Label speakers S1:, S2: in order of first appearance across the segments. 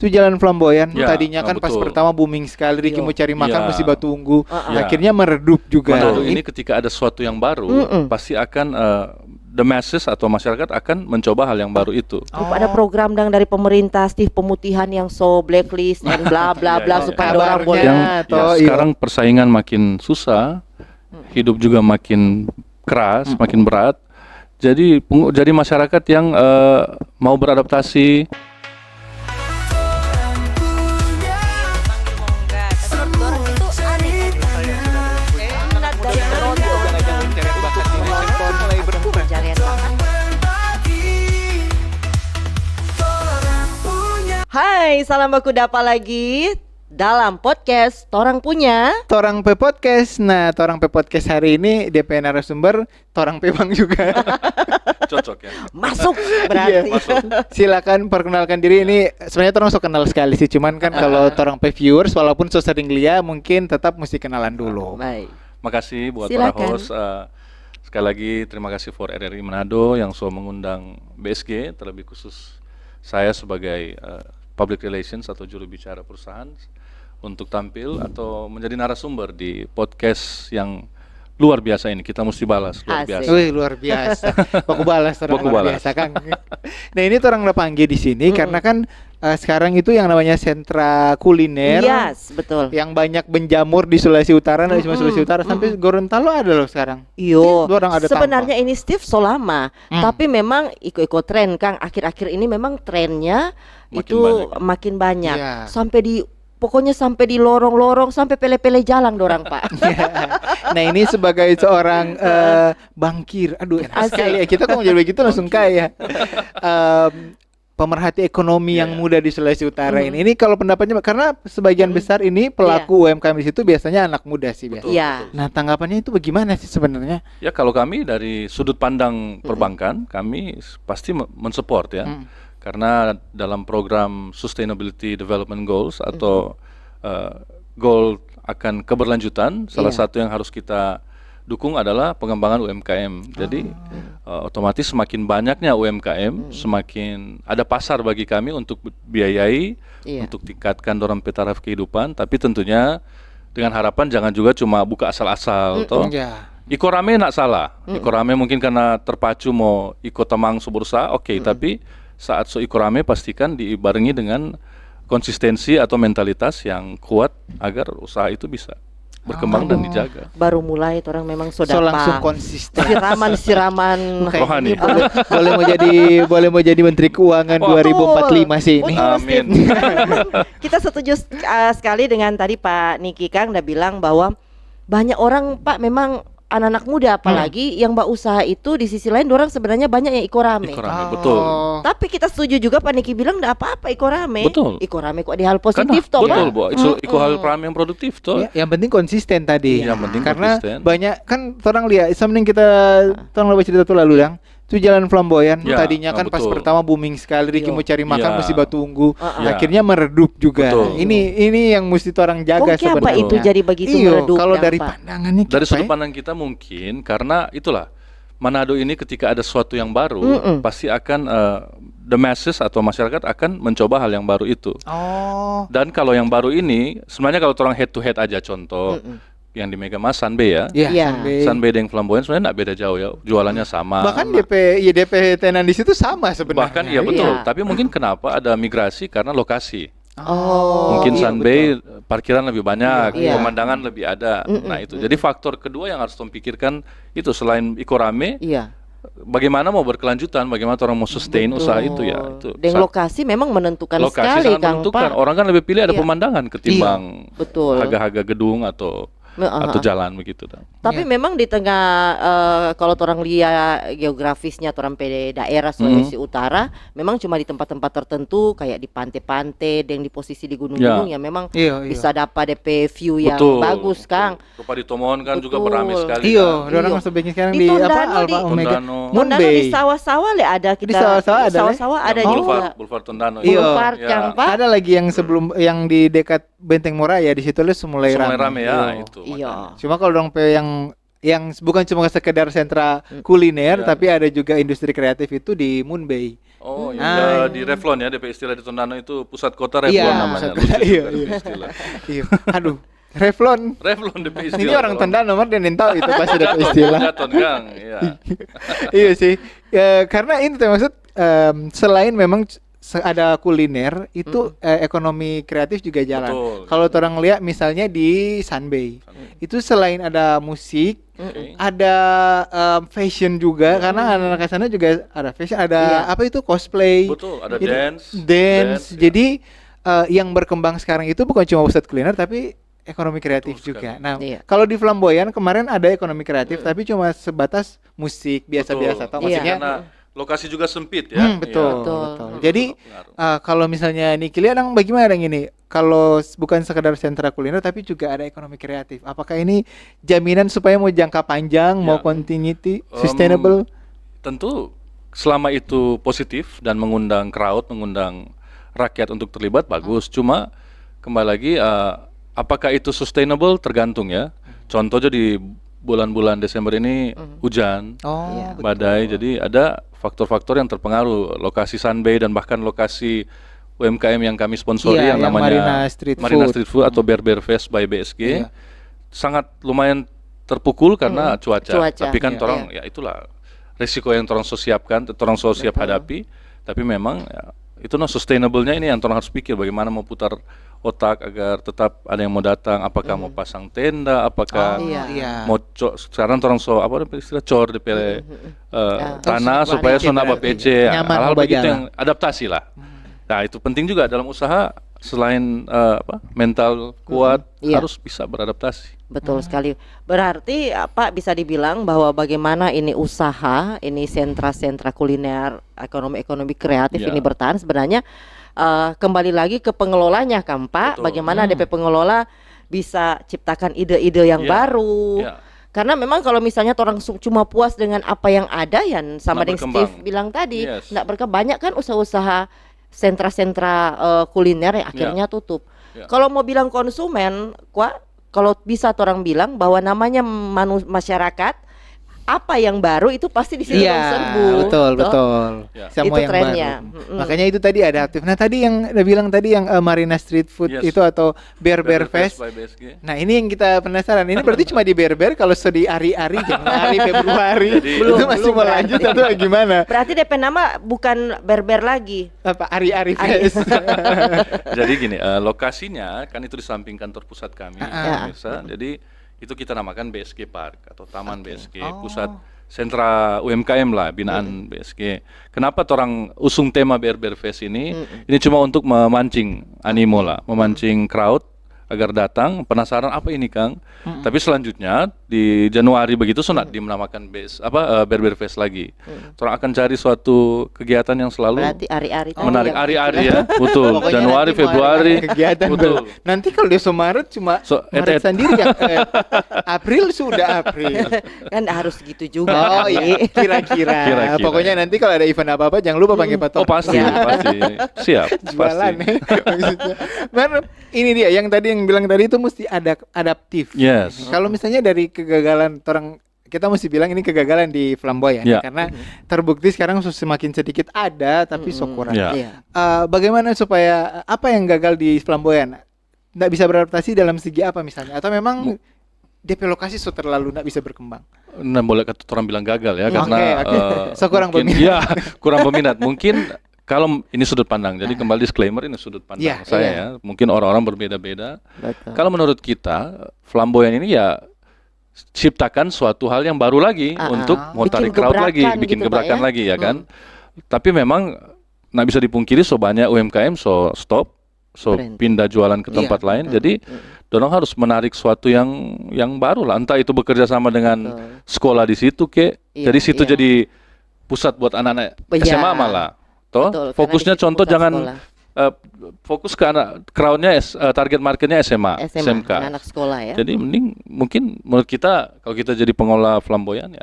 S1: Itu Jalan Flamboyan.
S2: Ya,
S1: Tadinya kan pas
S2: betul.
S1: pertama booming sekali, Ricky
S3: Yo.
S1: mau cari makan
S2: Ya.
S1: mesti Batu Ungu.
S2: Ya.
S1: Akhirnya meredup juga.
S2: Betul. Ini ketika ada sesuatu yang baru, pasti akan the masses atau masyarakat akan mencoba hal yang baru itu.
S3: Ada program dari pemerintah Steve pemutihan yang blacklist dan bla bla bla
S2: Iya,
S3: supaya
S1: iya.
S3: orang
S1: Kabarnya.
S3: boleh.
S2: Yang
S1: Atau iya.
S2: sekarang persaingan makin susah, hidup juga makin keras, makin berat. Jadi masyarakat yang mau beradaptasi.
S3: Hai, salam baku dapa lagi dalam podcast Torang Punya.
S1: Torang P Podcast. Nah, Torang P Podcast hari ini DP narasumber Torang P Bang juga.
S2: Cocok ya.
S3: Masuk berarti.
S1: Silakan perkenalkan diri. Ini sebenarnya Torang so kenal sekali sih, cuman kan kalau Torang P viewers walaupun so sering lihat mungkin tetap mesti kenalan dulu.
S3: Baik.
S2: Makasih buat
S3: Silakan.
S2: para host. Sekali lagi terima kasih for RRI Manado yang so mengundang BSG, terlebih khusus saya sebagai public relations atau juru bicara perusahaan untuk tampil atau menjadi narasumber di podcast yang luar biasa ini. Kita mesti balas luar
S3: Asik.
S2: biasa.
S1: Wih, luar biasa. Baku balas orang
S2: Baku
S1: luar
S2: balas.
S1: biasa Kang. Nah, ini orang udah panggil di sini karena kan sekarang itu yang namanya sentra kuliner.
S3: Yes, betul.
S1: Yang banyak menjamur di Sulawesi Utara, dari cuma Sulawesi Utara sampai Gorontalo ada loh sekarang.
S3: Iyo,
S1: Itu orang ada
S3: sebenarnya ini Steve so lama, tapi memang ikut tren Kang. Akhir-akhir ini memang trennya
S2: Makin
S3: itu
S2: banyak.
S3: makin banyak.
S1: Iya.
S3: Pokoknya sampai di lorong-lorong, sampai pele-pele jalan dorang Pak.
S1: Nah, ini sebagai seorang bankir, aduh enak
S3: Asik.
S1: sekali ya, kita kok jadi begitu langsung kaya. Pemerhati ekonomi yang muda di Sulawesi Utara ini kalau pendapatnya, karena sebagian besar ini pelaku UMKM di situ biasanya anak muda sih biasa.
S2: Betul,
S3: Iya.
S2: betul.
S1: Nah, tanggapannya itu bagaimana sih sebenarnya?
S2: Ya kalau kami dari sudut pandang perbankan, kami pasti mensupport ya. Karena dalam program Sustainability Development Goals atau goal akan keberlanjutan, salah satu yang harus kita dukung adalah pengembangan UMKM. Jadi otomatis semakin banyaknya UMKM, semakin ada pasar bagi kami untuk biayai,
S3: Iya.
S2: untuk tingkatkan dorong taraf kehidupan. Tapi tentunya dengan harapan jangan juga cuma buka asal-asal, toh.
S1: Ya.
S2: Iko rame nak salah. Iko rame mungkin karena terpacu mau ikut temang sebursa, oke. Tapi saat so iko rame pastikan dibarengi dengan konsistensi atau mentalitas yang kuat agar usaha itu bisa berkembang dan dijaga.
S3: Baru mulai orang memang
S1: So
S3: sudah
S1: langsung konsisten.
S3: siraman
S1: Kayak
S2: Rohani.
S1: ini boleh mau jadi Menteri Keuangan 2045 sih ini.
S3: Betul,
S2: Amin.
S3: Steve. Kita setuju sekali dengan tadi Pak Niki Kang udah bilang bahwa banyak orang Pak memang anak-anak muda apalagi yang mbak usaha itu di sisi lain orang sebenarnya banyak yang iko rame.
S2: Iko rame, betul.
S3: Tapi kita setuju juga Pak Niki bilang enggak apa-apa iko rame.
S2: Betul.
S3: Iko rame kok di hal
S2: Karena
S3: positif toh
S2: betul,
S3: Pak.
S2: Bu. Iko hal rame yang produktif toh.
S1: Ya, yang penting konsisten tadi.
S2: Yang penting
S1: karena
S2: konsisten.
S1: banyak kan orang lihat, mending kita lebih cerita tuh lalu yang itu Jalan Flamboyan.
S2: Ya,
S1: Tadinya kan pas
S2: betul.
S1: pertama booming sekali, Ricky
S3: Yo.
S1: mau cari makan
S2: Ya.
S1: mesti Batu Ungu.
S2: Ya.
S1: Akhirnya meredup juga.
S2: Betul.
S1: Ini yang mesti orang jaga
S3: Kok apa
S1: sebenarnya.
S3: itu jadi begitu
S1: Iyo,
S3: meredup
S1: kalau
S3: yang
S1: dari
S3: Pak?
S1: pandangannya
S2: Dari
S1: kita
S2: sudut
S1: ya.
S2: pandang kita mungkin karena itulah Manado ini ketika ada sesuatu yang baru pasti akan the masses atau masyarakat akan mencoba hal yang baru itu.
S1: Oh.
S2: Dan kalau yang baru ini sebenarnya kalau orang head to head aja contoh yang di Mega Mas Sanbe ya.
S1: Iya,
S3: Iya.
S1: sampai-
S2: Sanbe dengan Flamboyan sebenarnya nggak beda jauh ya, jualannya sama.
S1: bahkan DP tenan di situ sama sebenarnya.
S2: Bahkan iya betul,
S3: Iya.
S2: tapi mungkin kenapa ada migrasi karena lokasi.
S3: Oh.
S2: Mungkin
S1: iya,
S2: Sanbe parkiran lebih banyak,
S3: Iya.
S2: pemandangan lebih ada. Nah itu, jadi faktor kedua yang harus tom pikirkan itu selain iko rame,
S3: Iya.
S2: bagaimana mau berkelanjutan, bagaimana orang mau sustain usaha itu ya. Itu
S3: Dan lokasi memang menentukan
S2: lokasi
S3: sekali
S2: sangat
S3: Kang
S2: menentukan.
S3: Pak.
S2: Orang kan lebih pilih ada
S3: Iya.
S2: pemandangan ketimbang
S3: Betul.
S2: harga-harga gedung atau jalan begitu.
S3: Tapi memang di tengah kalau orang lihat geografisnya orang PD daerah Sulawesi Utara memang cuma di tempat-tempat tertentu kayak di pantai-pantai dan di posisi di gunung-gunung
S2: Ya.
S3: yang memang
S1: Iya.
S3: bisa dapat DP view yang
S2: Betul.
S3: bagus Kang.
S2: Rupa di Tomon kan juga
S3: Betul.
S2: beramai sekali.
S1: Iya,
S2: kan.
S1: orang
S3: Iya.
S1: masuk bikin sekarang
S3: Di
S1: di apa
S3: Tondano,
S1: Alfa
S3: di-
S1: Omega.
S2: Tondano.
S1: Moon
S3: Tondano
S1: Bay.
S3: di sawah-sawah le ada kita.
S1: Di sawah-sawah ada, Le?
S3: sawah-sawah ada
S2: Yang
S3: juga.
S2: Boulevard Tondano.
S1: Iya.
S3: Boulevard
S2: Ya.
S3: Kang Pak.
S1: Ada lagi yang sebelum yang di dekat Benteng Moraya di situ lu mulai
S2: Mulai rame ya
S1: Iya.
S2: itu.
S3: Iya.
S2: makanya.
S1: Cuma kalau dong yang bukan cuma sekedar sentra kuliner,
S2: Iya.
S1: tapi ada juga industri kreatif itu di Moon Bay.
S2: Oh,
S1: Ah,
S2: di Revlon ya, DP Istilah di Tondano itu pusat kota
S1: Iya,
S2: Revlon namanya.
S1: pusat
S2: Lucu
S1: kota,
S2: juga
S1: iya,
S2: DP
S1: iya.
S2: Istilah.
S1: Iya. Aduh, Revlon.
S2: Revlon DP Istilah.
S1: Ini orang
S2: kalau-
S1: Tondano nomor dan yang tahu itu pasti ada istilah.
S2: Jaton, Kang. Iya.
S1: Iya sih. Karena ini tuh maksud selain memang ada kuliner itu ekonomi kreatif juga jalan.
S2: Betul.
S1: Kalau orang lihat misalnya di Sunbay, itu selain ada musik,
S2: Oke.
S1: ada fashion juga karena anak-anak sana juga ada fashion, ada
S3: Iya.
S1: apa itu cosplay.
S2: Betul, ada
S1: Jadi,
S2: dance.
S1: dance.
S2: ya.
S1: Jadi yang berkembang sekarang itu bukan cuma pusat kuliner tapi ekonomi kreatif
S2: Betul
S1: juga.
S2: sekali.
S1: Nah,
S3: Iya.
S1: kalau di Flamboyan kemarin ada ekonomi kreatif tapi cuma sebatas musik biasa-biasa atau
S2: Betul.
S3: Iya.
S1: maksudnya
S2: Karena lokasi juga sempit ya.
S1: betul,
S2: Iya.
S1: betul.
S3: Betul.
S1: Jadi kalau misalnya Niki lihat dong bagaimana yang ini? Kalau bukan sekadar sentra kuliner tapi juga ada ekonomi kreatif. Apakah ini jaminan supaya mau jangka panjang, mau
S2: Ya.
S1: continuity, sustainable?
S2: Tentu selama itu positif dan mengundang crowd, mengundang rakyat untuk terlibat bagus. Cuma kembali lagi apakah itu sustainable tergantung ya. Contohnya di bulan-bulan Desember ini hujan,
S1: Oh,
S3: Iya.
S1: betul.
S2: badai, jadi ada faktor-faktor yang terpengaruh. Lokasi Sunbay dan bahkan lokasi UMKM yang kami sponsori
S1: Iya,
S2: yang
S1: yang
S2: namanya
S1: Marina Street
S2: Marina
S1: Food.
S2: Street Food atau Bear Fest by BSG
S1: Iya.
S2: sangat lumayan terpukul karena cuaca.
S3: Cuaca.
S2: Tapi kan
S1: Iya.
S2: torang ya itulah risiko yang torang so siapkan, torang so siap hadapi. Tapi memang ya, itu sustainable-nya ini yang torang harus pikir bagaimana mau putar otak agar tetap ada yang mau datang. Apakah mau pasang tenda, apakah
S1: Oh,
S3: Iya.
S1: iya.
S2: mau sekarang torang so apa istilah cor DP tanah
S1: Oh,
S2: supaya
S1: sedikit
S2: so naba
S1: berarti.
S2: PC
S1: Nyaman
S2: hal-hal
S1: mau
S2: begitu
S1: berjalan.
S2: yang adaptasi lah. Nah itu penting juga dalam usaha selain mental kuat
S3: Iya.
S2: harus bisa beradaptasi.
S3: Betul sekali. Berarti Pak bisa dibilang bahwa bagaimana ini usaha, ini sentra-sentra kuliner, ekonomi kreatif
S2: Ya.
S3: ini bertahan sebenarnya kembali lagi ke pengelolanya kan Pak.
S2: Betul.
S3: Bagaimana DP pengelola bisa ciptakan ide-ide yang
S2: Ya.
S3: baru.
S2: Ya.
S3: Karena memang kalau misalnya orang cuma puas dengan apa yang ada ya sama
S2: Nggak
S3: dengan
S2: berkembang.
S3: Steve bilang tadi,
S2: Yes.
S3: nggak berkembang. Banyak kan usaha-usaha sentra-sentra kuliner yang akhirnya tutup.
S2: Ya.
S3: Kalau mau bilang konsumen, kalau bisa orang bilang bahwa namanya masyarakat, apa yang baru itu pasti di situ
S1: Iya,
S3: serbu.
S1: betul,
S3: Toh?
S1: betul.
S2: Ya.
S1: Semua
S3: Itu
S1: yang
S3: trennya.
S1: baru. Makanya itu tadi adaptif. Nah, tadi yang udah bilang tadi yang Marina Street Food
S2: Yes.
S1: itu atau Bear Fest.
S2: by BSG.
S1: Nah, ini yang kita penasaran. Ini berarti cuma di Bear kalau di Ari-Ari Januari, Februari
S2: Jadi-
S1: itu masih
S3: Belum
S1: mau
S3: berarti.
S1: lanjut atau gimana?
S3: Berarti DP nama bukan berber lagi.
S1: Apa Ari-Ari
S3: Ari.
S1: Fest?
S2: Jadi gini, lokasinya kan itu di samping kantor pusat kami,
S3: Ya.
S2: pemirsa. Jadi itu kita namakan BSG Park atau Taman BSG,
S1: Oh.
S2: pusat sentra UMKM lah, binaan BSG. Kenapa orang usung tema Bear Fest ini? Ini cuma untuk memancing animo lah, memancing crowd agar datang penasaran apa ini Kang. Tapi selanjutnya di Januari begitu sunat dinamakan Bear Fest lagi. Orang akan cari suatu kegiatan yang selalu
S3: Berarti ari-ari tadi
S2: menarik
S3: yang-
S2: ari-ari ya, betul.
S1: Pokoknya
S2: Januari,
S1: nanti mau ada
S2: Februari,
S1: kegiatan
S2: betul.
S1: Nanti kalau dia Maret cuma Maret sendiri ya. April sudah April.
S3: Kan harus gitu juga.
S1: Oh iya, kira-kira.
S2: Kira-kira.
S1: Pokoknya nanti kalau ada event apa-apa jangan lupa panggil Pak
S2: Oh
S1: Tor.
S2: pasti,
S3: Ya.
S2: pasti, siap,
S1: Jualan
S2: pasti.
S1: ya. Maksudnya. Baru ini dia yang tadi yang bilang tadi itu mesti ada adaptif.
S2: Yes.
S1: Kalau misalnya dari kegagalan orang kita mesti bilang ini kegagalan di Flamboyan
S2: Ya.
S1: karena terbukti sekarang semakin sedikit ada tapi sok kurang.
S2: Ya.
S3: Iya.
S1: Bagaimana supaya apa yang gagal di Flamboyan nggak bisa beradaptasi dalam segi apa misalnya atau memang DP lokasi so terlalu nggak bisa berkembang?
S2: Nah, boleh kata orang bilang gagal ya,
S1: Oke,
S2: karena
S1: oke. So, kurang
S2: mungkin-
S1: peminat.
S2: Ya, kurang peminat. Mungkin kalau ini sudut pandang. Jadi kembali disclaimer ini sudut pandang
S1: Iya,
S2: saya
S3: iya.
S2: ya. Mungkin orang-orang berbeda-beda.
S3: Betul.
S2: Kalau menurut kita, Flamboyan ini ya ciptakan suatu hal yang baru lagi untuk mau
S3: Bikin
S2: tarik crowd
S3: gebrakan
S2: lagi, bikin
S3: gitu, Pak,
S2: gebrakan
S3: ya?
S2: lagi ya kan. Tapi memang nggak bisa dipungkiri so banyak UMKM so stop, so
S3: Berhenti.
S2: pindah jualan ke tempat lain. Jadi dorong harus menarik suatu yang baru lah. Entah itu bekerja sama dengan
S3: Betul.
S2: sekolah di situ ke.
S3: Iya,
S2: Jadi situ
S3: iya.
S2: jadi pusat buat anak-anak
S3: Iya.
S2: SMA malah. Toh
S3: Betul, karena
S2: fokusnya
S3: di situ
S2: contoh
S3: pusat
S2: jangan
S3: sekolah.
S2: fokus ke anak crowdnya target marketnya SMA, SMK.
S3: anak sekolah ya.
S2: Jadi mending mungkin menurut kita kalau kita jadi pengelola Flamboyan ya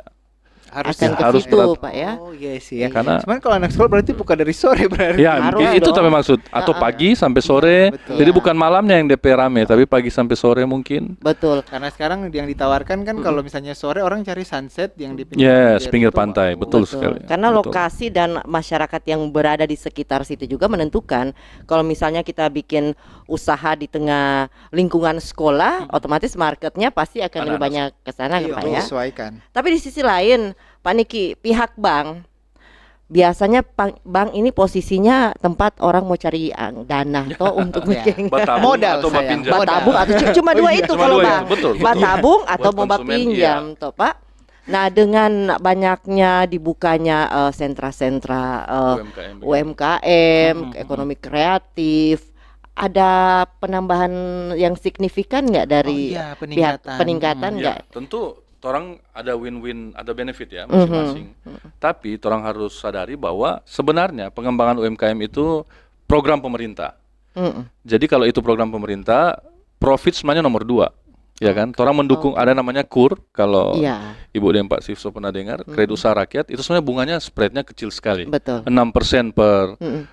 S1: Harusnya.
S3: akan ke
S2: Harus
S3: situ
S2: berat.
S3: Pak ya.
S1: Oh iya sih ya.
S2: Karena-
S1: Cuman kalau anak sekolah berarti buka dari sore berarti.
S2: Ya,
S3: Harus
S2: itu
S3: dong.
S2: tapi maksud atau pagi sampai sore.
S1: betul.
S2: Jadi
S3: Iya.
S2: bukan malamnya yang DP rame, tapi pagi sampai sore mungkin.
S3: Betul.
S1: Karena sekarang yang ditawarkan kan kalau misalnya sore orang cari sunset yang di
S2: Yes, pinggir
S1: itu,
S2: pantai,
S1: wow.
S2: betul sekali.
S3: Karena
S2: Betul.
S3: lokasi dan masyarakat yang berada di sekitar situ juga menentukan. Kalau misalnya kita bikin usaha di tengah lingkungan sekolah, otomatis marketnya pasti akan lebih
S2: Anak-anak
S3: banyak ke sana
S1: Iya,
S3: Pak ya.
S1: menyesuaikan.
S3: Tapi di sisi lain, Pak Niki, pihak bank biasanya bank ini posisinya tempat orang mau cari dana toh untuk
S1: Ya.
S3: bikin
S2: Batabung
S1: Modal
S2: atau
S1: sayang.
S2: pinjam.
S1: Modal.
S3: batabung atau cuma
S1: Oh
S3: dua
S1: iya,
S3: itu
S2: cuma
S3: kalau
S2: dua
S3: Bang.
S2: itu, betul.
S3: Batabung atau
S2: Buat
S3: mau
S2: konsumen,
S3: pinjam toh Pak. Nah, dengan banyaknya dibukanya sentra-sentra
S2: UMKM.
S3: UMKM, ekonomi kreatif, ada penambahan yang signifikan nggak dari
S1: Oh iya,
S3: pihak
S1: peningkatan.
S3: peningkatan nggak?
S2: Ya, tentu orang ada win-win, ada benefit ya masing-masing. Tapi orang harus sadari bahwa sebenarnya pengembangan UMKM itu program pemerintah.
S3: Mm-mm.
S2: Jadi kalau itu program pemerintah, profit sebenarnya nomor 2. Ya kan? Orang mendukung ada namanya KUR, kalau
S3: Iya,
S2: Ibu dan Pak Sifso pernah dengar, kredit usaha rakyat itu sebenarnya bunganya spreadnya kecil sekali.
S3: betul.
S2: 6% per
S3: Mm-mm.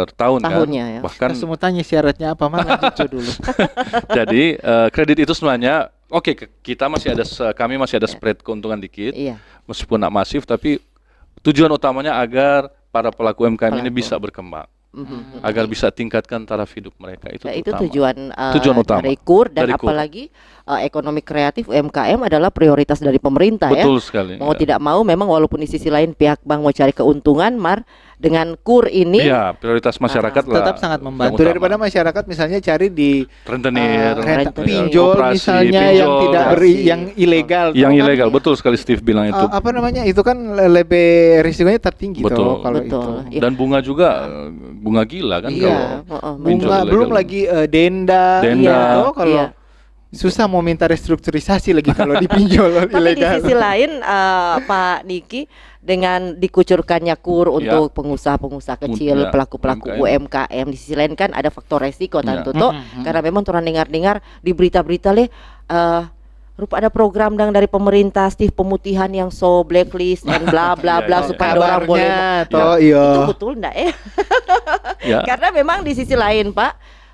S2: tahun
S3: Tahunnya ya.
S2: kan. Bahkan
S1: Kita semua tanya syaratnya apa malah lucu dulu.
S2: jadi kredit itu sebenarnya oke, kita masih ada kami masih ada spread keuntungan dikit.
S3: Iya.
S2: Meskipun tidak masif, tapi tujuan utamanya agar para pelaku UMKM ini bisa berkembang, agar bisa tingkatkan taraf hidup mereka. Itu
S3: Ya, itu
S2: utama.
S3: tujuan
S2: utama
S3: dari KUR dan
S2: Dari KUR.
S3: apalagi ekonomi kreatif UMKM adalah prioritas dari pemerintah ya.
S2: Betul sekali.
S3: Mau
S2: Ya.
S3: tidak mau memang walaupun di sisi lain pihak bank mau cari keuntungan, dengan KUR ini
S2: Iya, prioritas masyarakat lah.
S1: Tetap sangat
S2: yang
S1: membantu
S2: utama.
S1: daripada masyarakat misalnya cari di
S2: rentenir,
S1: renta
S3: rentenir,
S1: pinjol
S2: koperasi,
S1: misalnya yang
S2: pinjol,
S1: tidak
S2: ya.
S1: yang ilegal.
S2: yang
S1: Tuh kan,
S2: ilegal. Betul sekali Steve bilang itu.
S1: apa namanya itu kan lebih risikonya tertinggi
S2: Betul.
S1: tuh kalau
S3: Betul.
S1: itu.
S3: Iya.
S2: Dan bunga juga bunga gila kan
S1: Iya.
S2: kalau pinjol
S1: Bunga
S2: ilegal.
S1: belum lagi denda,
S2: Denda.
S1: iya, tuh kalau
S3: Iya.
S1: susah mau minta restrukturisasi lagi kalau dipinjol
S3: Tapi di
S1: ilegal.
S3: sisi lain Pak Niki, dengan dikucurkannya KUR untuk pengusaha-pengusaha kecil,
S2: Ya,
S3: pelaku-pelaku UMKM, di sisi lain kan ada faktor resiko
S2: Ya.
S3: tentu toh. Karena memang orang dengar-dengar di berita-berita rupa ada program dari pemerintah Steve pemutihan yang so blacklist and bla bla
S2: Iya,
S3: bla
S2: iya,
S3: supaya
S1: Kabarnya,
S3: orang boleh
S1: toh
S3: itu
S1: iya.
S3: betul enggak ya?
S2: Ya.
S3: Karena memang di sisi lain Pak,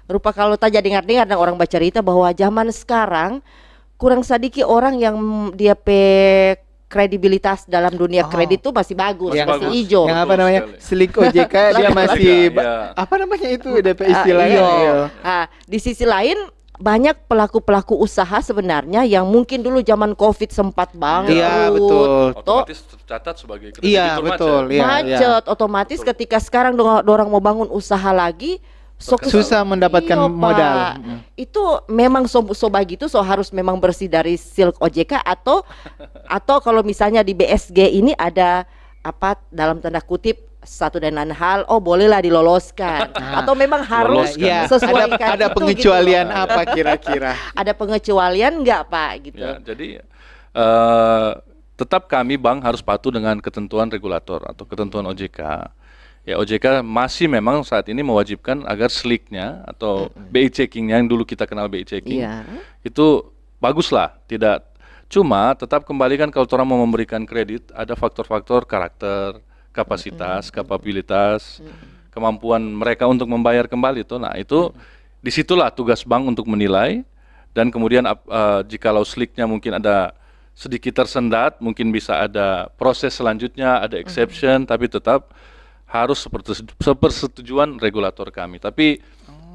S3: rupa kalau taja dengar-dengar dan orang baca cerita bahwa zaman sekarang kurang sedikit orang yang dia kredibilitas dalam dunia
S1: Oh.
S3: kredit tuh masih bagus,
S1: Yang
S3: masih
S2: bagus.
S3: hijau.
S1: Yang apa
S2: Betul
S1: namanya?
S2: sekali.
S1: Slik OJK dia masih
S2: Iya.
S1: apa namanya itu DP istilahnya.
S3: Iya.
S1: Iya.
S3: Nah, di sisi lain banyak pelaku-pelaku usaha sebenarnya yang mungkin dulu zaman Covid sempat bangkrut.
S1: Iya, betul.
S2: Otomatis tercatat sebagai kreditur
S1: Iya,
S2: macet.
S1: betul. Iya, iya.
S3: Macet otomatis ketika sekarang dorang mau bangun usaha lagi
S1: Susah mendapatkan
S3: Iya,
S1: modal.
S3: Pak. Itu memang so begitu harus memang bersih dari silk OJK atau kalau misalnya di BSG ini ada apa dalam tanda kutip satu dan lain hal, bolehlah diloloskan atau memang harus
S2: Loloskan.
S1: Iya,
S3: sesuaikan
S1: ada
S3: itu,
S1: pengecualian
S3: gitu loh.
S1: apa kira-kira?
S3: Ada pengecualian nggak Pak gitu?
S2: Ya, jadi tetap kami bank harus patuh dengan ketentuan regulator atau ketentuan OJK. Ya, OJK masih memang saat ini mewajibkan agar slicknya atau BI checkingnya yang dulu kita kenal BI checking
S3: Iya.
S2: itu baguslah. Tidak, cuma tetap kembalikan kalau orang mau memberikan kredit ada faktor-faktor karakter, kapasitas, kapabilitas, kemampuan mereka untuk membayar kembali itu. Nah itu disitulah tugas bank untuk menilai dan kemudian jikalau slicknya mungkin ada sedikit tersendat, mungkin bisa ada proses selanjutnya, ada exception, tapi tetap harus sepersetujuan regulator kami. Tapi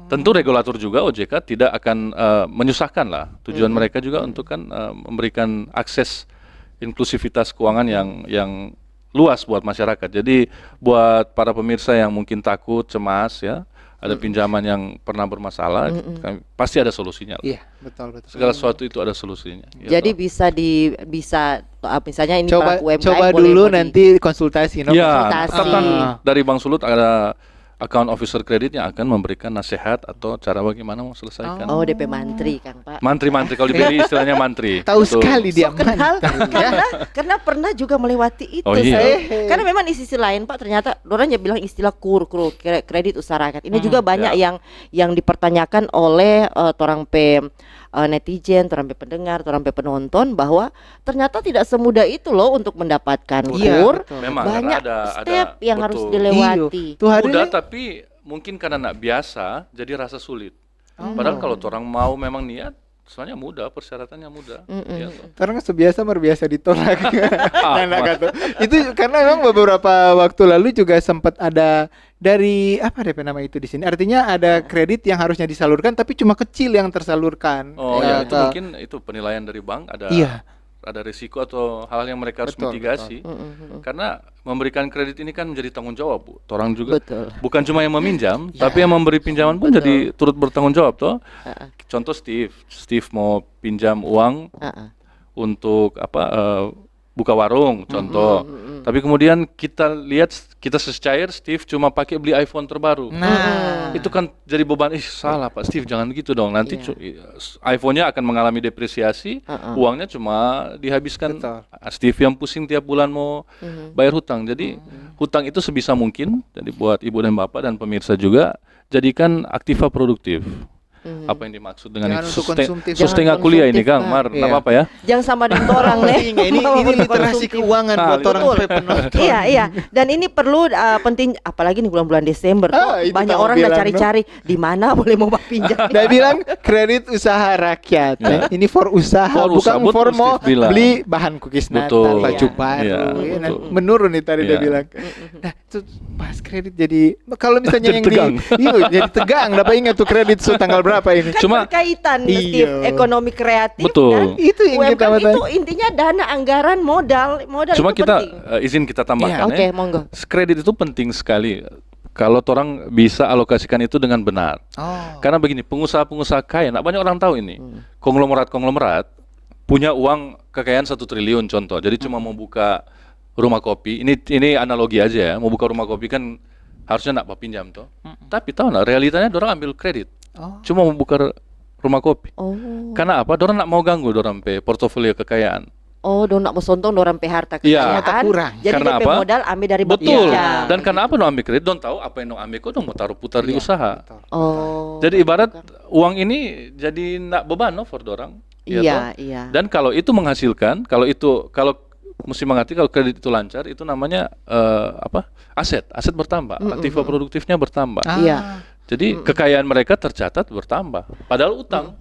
S2: tentu regulator juga OJK tidak akan menyusahkan lah. Tujuan mereka juga untuk kan memberikan akses inklusivitas keuangan yang luas buat masyarakat. Jadi buat para pemirsa yang mungkin takut, cemas ya, ada pinjaman yang pernah bermasalah, pasti ada solusinya lah.
S1: Iya, betul.
S2: Segala sesuatu itu ada solusinya. Ya,
S3: Jadi
S2: toh.
S3: bisa misalnya ini
S1: Coba
S3: pelaku UMKM
S1: coba
S3: boleh
S1: dulu
S3: mau di-
S1: nanti konsultasi, no?
S2: Ya,
S3: konsultasi.
S2: tetap kan dari Bank Sulut ada account officer kredit yang akan memberikan nasihat atau cara bagaimana mau selesaikan.
S3: Oh, DP Mantri Kang Pak.
S2: Mantri-mantri kalau di BRI istilahnya mantri.
S1: Tahu
S2: Betul.
S1: sekali dia
S3: Kenal
S1: mantri, ya.
S3: karena pernah juga melewati itu
S2: Oh, iya.
S3: saya. Karena memang di sisi lain Pak ternyata orang bilang istilah KUR kredit usaha rakyat. Ini juga banyak
S2: ya.
S3: yang dipertanyakan oleh orang netizen, sampai pendengar, sampai penonton bahwa ternyata tidak semudah itu loh untuk mendapatkan
S1: Iya,
S3: kur.
S1: betul.
S2: Memang
S3: Banyak
S2: karena ada
S3: step yang harus
S2: betul.
S3: dilewati.
S1: Tuh hari
S2: Mudah
S1: ini
S2: tapi mungkin karena nak biasa jadi rasa sulit.
S1: Oh.
S2: Padahal kalau orang mau memang niat, soalnya mudah, persyaratannya mudah. Ya, toh.
S1: orang sebiasa merbiasa ditolak.
S2: Ah,
S1: Nah, kata. Itu karena memang beberapa waktu lalu juga sempat ada dari apa DP nama itu di sini. Artinya ada kredit yang harusnya disalurkan tapi cuma kecil yang tersalurkan.
S2: Oh
S1: Ya,
S2: ya, itu
S1: toh.
S2: mungkin itu penilaian dari bank
S1: Iya.
S2: ada risiko atau hal yang mereka harus
S1: Betul,
S2: mitigasi. Karena memberikan kredit ini kan menjadi tanggung jawab, Bu. Orang juga
S3: Betul.
S2: bukan cuma yang meminjam,
S1: Ya.
S2: tapi yang memberi pinjaman pun
S3: Betul.
S2: jadi turut bertanggung jawab toh.
S3: Heeh.
S2: Contoh Steve mau pinjam uang
S3: Heeh.
S2: untuk buka warung contoh. Tapi kemudian kita lihat kita secair Steve cuma pakai beli iPhone terbaru.
S1: Nah,
S2: Itu kan jadi beban, salah Pak Steve, jangan gitu dong. Nanti
S3: Iya.
S2: iPhone-nya akan mengalami depresiasi, uangnya cuma dihabiskan.
S1: Betul.
S2: Steve yang pusing tiap bulan mau bayar hutang. Jadi hutang itu sebisa mungkin, jadi buat ibu dan bapak dan pemirsa juga, jadikan aktiva produktif. Apa yang dimaksud dengan
S1: Jangan
S2: itu?
S1: untuk konsumtif.
S2: Sustaining
S3: Jangan
S2: kuliah ini
S3: konsumtif,
S2: Kang,
S3: Pak.
S2: Mar,
S1: Iya.
S2: nggak apa-apa ya.
S3: Jangan sama dengan orang nih.
S1: ini literasi keuangan
S2: Ah,
S1: buat orang
S3: betul.
S1: supaya penonton.
S3: Iya, iya. Dan ini perlu penting apalagi nih bulan-bulan Desember tuh
S1: Itu
S3: banyak
S1: kamu
S3: orang udah
S1: bilang,
S3: cari-cari di mana boleh mau pinjam.
S1: Dia bilang kredit usaha rakyat.
S2: Ya.
S1: Ini for usaha,
S2: For
S1: bukan
S2: usaha, betul,
S1: for mau
S2: Steve bilang.
S1: beli bahan cookies Natal,
S2: Betul.
S1: baju
S3: Iya.
S1: baru.
S2: Iya,
S1: Ya, nah,
S2: betul.
S1: menurun nih tadi dia
S2: Iya.
S1: bilang. Nah, itu bahas kredit jadi kalau misalnya
S2: Jadi
S1: yang
S2: tegang.
S1: iya, jadi tegang. Dapat ingat tuh kredit tanggal berapa ini?
S3: Kan
S2: Cuma-
S3: berkaitan
S1: Iya.
S3: Steve, ekonomi kreatif
S2: Betul.
S3: kan.
S1: Itu yang kita
S3: UMKM itu
S1: matain.
S3: intinya dana anggaran modal
S2: Cuma
S3: itu
S2: kita
S3: penting.
S2: izin kita tambahkan
S3: Oke,
S2: ya.
S3: monggo.
S2: Kredit itu penting sekali. Kalau orang bisa alokasikan itu dengan benar.
S1: Oh.
S2: Karena begini, pengusaha-pengusaha kaya, nak banyak orang tahu ini. Konglomerat-konglomerat punya uang kekayaan 1 triliun contoh. Jadi cuma mau buka rumah kopi. Ini analogi aja ya. Mau buka rumah kopi kan harusnya nak pinjam toh. Tapi tahu nggak realitanya orang ambil kredit.
S1: Oh.
S2: Cuma mau buka rumah kopi.
S3: Oh.
S2: Karena apa? Orang nak mau ganggu orang pe portofolio kekayaan.
S3: Oh, do nak sontong dorang pe harta
S2: Iya.
S3: kekayaan.
S1: Kurang.
S3: Jadi
S2: Karena
S3: DP
S2: apa?
S3: modal ambil dari
S2: Betul.
S3: bapaknya.
S2: Dan karena apa ambil kredit? Don tahu apa yang ambil kok dong mau taruh putar di
S1: Iya,
S2: usaha.
S1: betul.
S3: Oh.
S2: Jadi ibarat uang ini jadi nak beban no for dorang. Ya
S3: Iya,
S2: toh?
S3: iya.
S2: Dan kalau itu menghasilkan, kalau mesti mengerti kalau kredit itu lancar, itu namanya aset bertambah, aktiva produktifnya bertambah.
S1: Ah.
S3: Iya.
S2: Jadi kekayaan mereka tercatat bertambah. Padahal utang.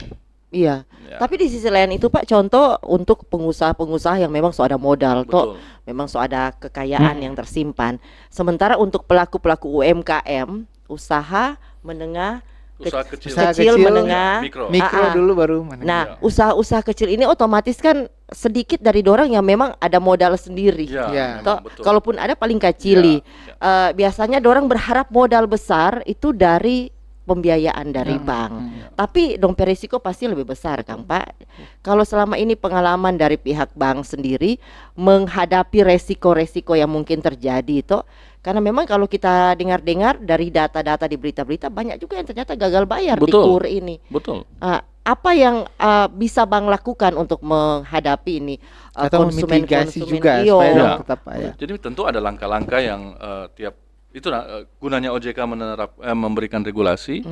S3: Iya.
S2: Ya.
S3: Tapi di sisi lain itu Pak, contoh untuk pengusaha-pengusaha yang memang so ada modal toh,
S2: Betul.
S3: memang so ada kekayaan yang tersimpan. Sementara untuk pelaku-pelaku UMKM, usaha menengah,
S2: Usaha kecil.
S1: Usaha
S3: kecil,
S1: kecil,
S3: menengah.
S2: mikro.
S1: Mikro
S3: Ah, ah.
S1: dulu baru mana?
S3: Nah,
S2: Iya.
S3: usaha-usaha kecil ini otomatis kan sedikit dari dorang yang memang ada modal sendiri.
S2: Ya,
S1: Iya.
S2: memang
S3: Toh,
S2: betul.
S3: kalaupun ada paling kecili.
S2: Ya,
S3: Biasanya dorang berharap modal besar itu dari pembiayaan dari bank. Tapi dompet risiko pasti lebih besar kan Pak. Kalau selama ini pengalaman dari pihak bank sendiri menghadapi resiko-resiko yang mungkin terjadi itu, karena memang kalau kita dengar-dengar dari data-data di berita-berita banyak juga yang ternyata gagal bayar di
S2: Betul.
S3: KUR ini.
S2: Betul.
S3: Apa yang bisa bank lakukan untuk menghadapi ini
S1: Atau memitigasi juga
S3: Iyo.
S1: supaya
S2: Ya.
S1: dong tetap ya.
S2: Jadi tentu ada langkah-langkah yang gunanya OJK memberikan regulasi.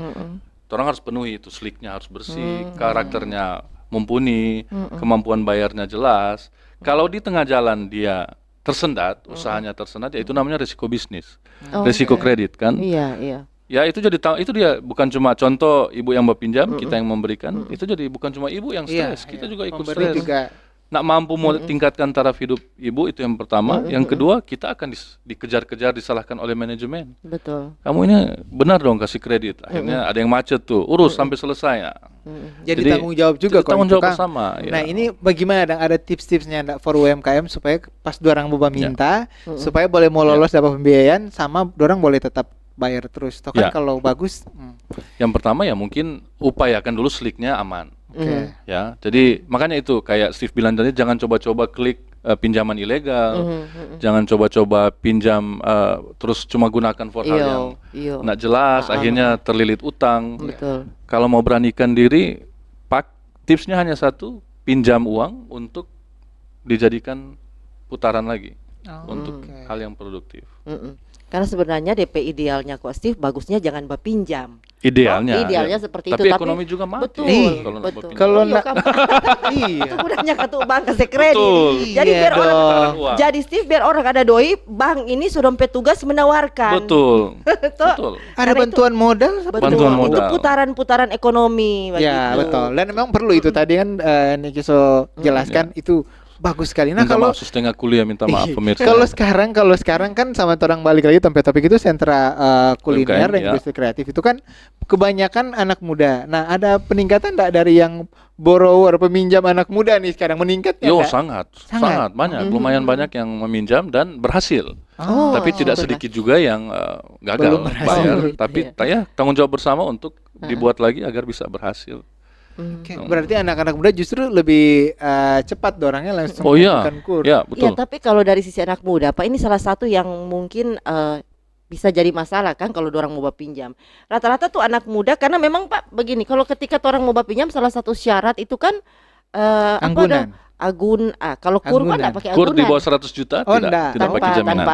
S2: Orang harus penuhi itu, slicknya harus bersih, karakternya mumpuni, kemampuan bayarnya jelas. Kalau di tengah jalan dia tersendat, usahanya tersendat, ya itu namanya risiko bisnis, risiko kredit kan.
S3: Iya, iya.
S2: Ya itu itu dia bukan cuma contoh ibu yang berpinjam, kita yang memberikan, itu jadi bukan cuma ibu yang
S1: Iya,
S2: stres, kita
S1: iya.
S2: juga ikut
S1: Pemberi
S2: stres.
S1: juga.
S2: Nak mampu mau tingkatkan taraf hidup ibu itu yang pertama, yang kedua kita akan dikejar-kejar disalahkan oleh manajemen.
S3: Betul.
S2: Kamu ini benar dong kasih kredit, akhirnya ada yang macet tuh, urus sampai selesai ya.
S1: Jadi tanggung jawab juga
S2: jadi tanggung
S1: kalau itu,
S2: jawab
S1: Kang.
S2: bersama. Ya.
S1: Nah ini bagaimana Dang? Ada tips-tipsnya Dang, for UMKM supaya pas dorang boba minta supaya boleh mau lolos dapat pembiayaan sama dorang boleh tetap bayar terus. Toh kan
S2: Ya.
S1: kalau bagus.
S2: Yang pertama ya mungkin upayakan dulu slicknya aman.
S1: Oke.
S2: Ya, jadi makanya itu kayak Steve bilang tadi, jangan coba-coba klik pinjaman ilegal, jangan coba-coba pinjam terus cuma gunakan for hal yang
S3: Iya.
S2: nggak jelas, akhirnya terlilit utang.
S3: Betul.
S2: Kalau mau beranikan diri, tipsnya hanya satu, pinjam uang untuk dijadikan putaran lagi untuk hal yang produktif.
S3: Karena sebenarnya DP idealnya Coach Steve bagusnya jangan berpinjam.
S2: Idealnya.
S3: Idealnya
S2: ya.
S3: seperti itu,
S2: Tapi
S3: tapi
S2: ekonomi juga mati.
S3: betul,
S2: kalau nak
S3: betul.
S2: berpinjam.
S1: Kalau
S3: Iya,
S1: nak-
S3: kan?
S1: Iya.
S3: Itu gunanya kartu bank kasih kredit.
S2: Betul.
S3: Jadi
S1: Iya
S3: biar orang
S1: dong.
S2: Uang.
S3: jadi Steve biar orang ada doi, bank ini sudah sampai tugas menawarkan.
S2: Betul.
S3: Betul.
S2: Betul.
S1: Ada
S3: Karena itu-
S1: bantuan modal seperti
S3: Betul.
S2: Bantuan
S1: itu.
S2: modal.
S3: Itu putaran-putaran ekonomi begitu.
S1: Ya betul. Dan memang perlu itu tadi kan Niki so jelaskan itu bagus sekali. Nah
S2: Minta
S1: kalau
S2: maaf setengah kuliah, minta maaf pemirsa.
S1: kalau sekarang kan sama orang balik lagi topik itu sentra kuliner
S2: UMKM,
S1: dan
S2: ya.
S1: industri kreatif itu kan kebanyakan anak muda. Nah ada peningkatan enggak dari yang borrower peminjam anak muda nih sekarang meningkat
S2: Yo,
S1: nggak?
S2: sangat
S1: Sangat.
S2: banyak, lumayan banyak yang meminjam dan berhasil.
S1: Oh,
S2: Tapi tidak
S3: benar.
S2: sedikit juga yang gagal
S1: Belum berhasil.
S2: bayar.
S3: Iya.
S2: Tapi ya tanggung jawab bersama untuk dibuat lagi agar bisa berhasil.
S1: Oke, berarti anak-anak muda justru lebih cepat dorangnya langsung
S2: Oh iya,
S1: melakukan kur.
S2: ya
S3: Ya,
S2: betul.
S3: tapi kalau dari sisi anak muda, Pak, ini salah satu yang mungkin bisa jadi masalah kan kalau orang mau pinjam. Rata-rata tuh anak muda karena memang Pak begini, kalau ketika orang mau pinjam salah satu syarat itu kan
S1: Anggunan.
S3: kalau kur kan
S1: Anggunan.
S3: enggak pakai
S2: Kur
S3: anggunan.
S2: di bawah 100 juta
S1: Oh,
S2: tidak
S1: enggak.
S2: pakai jaminan.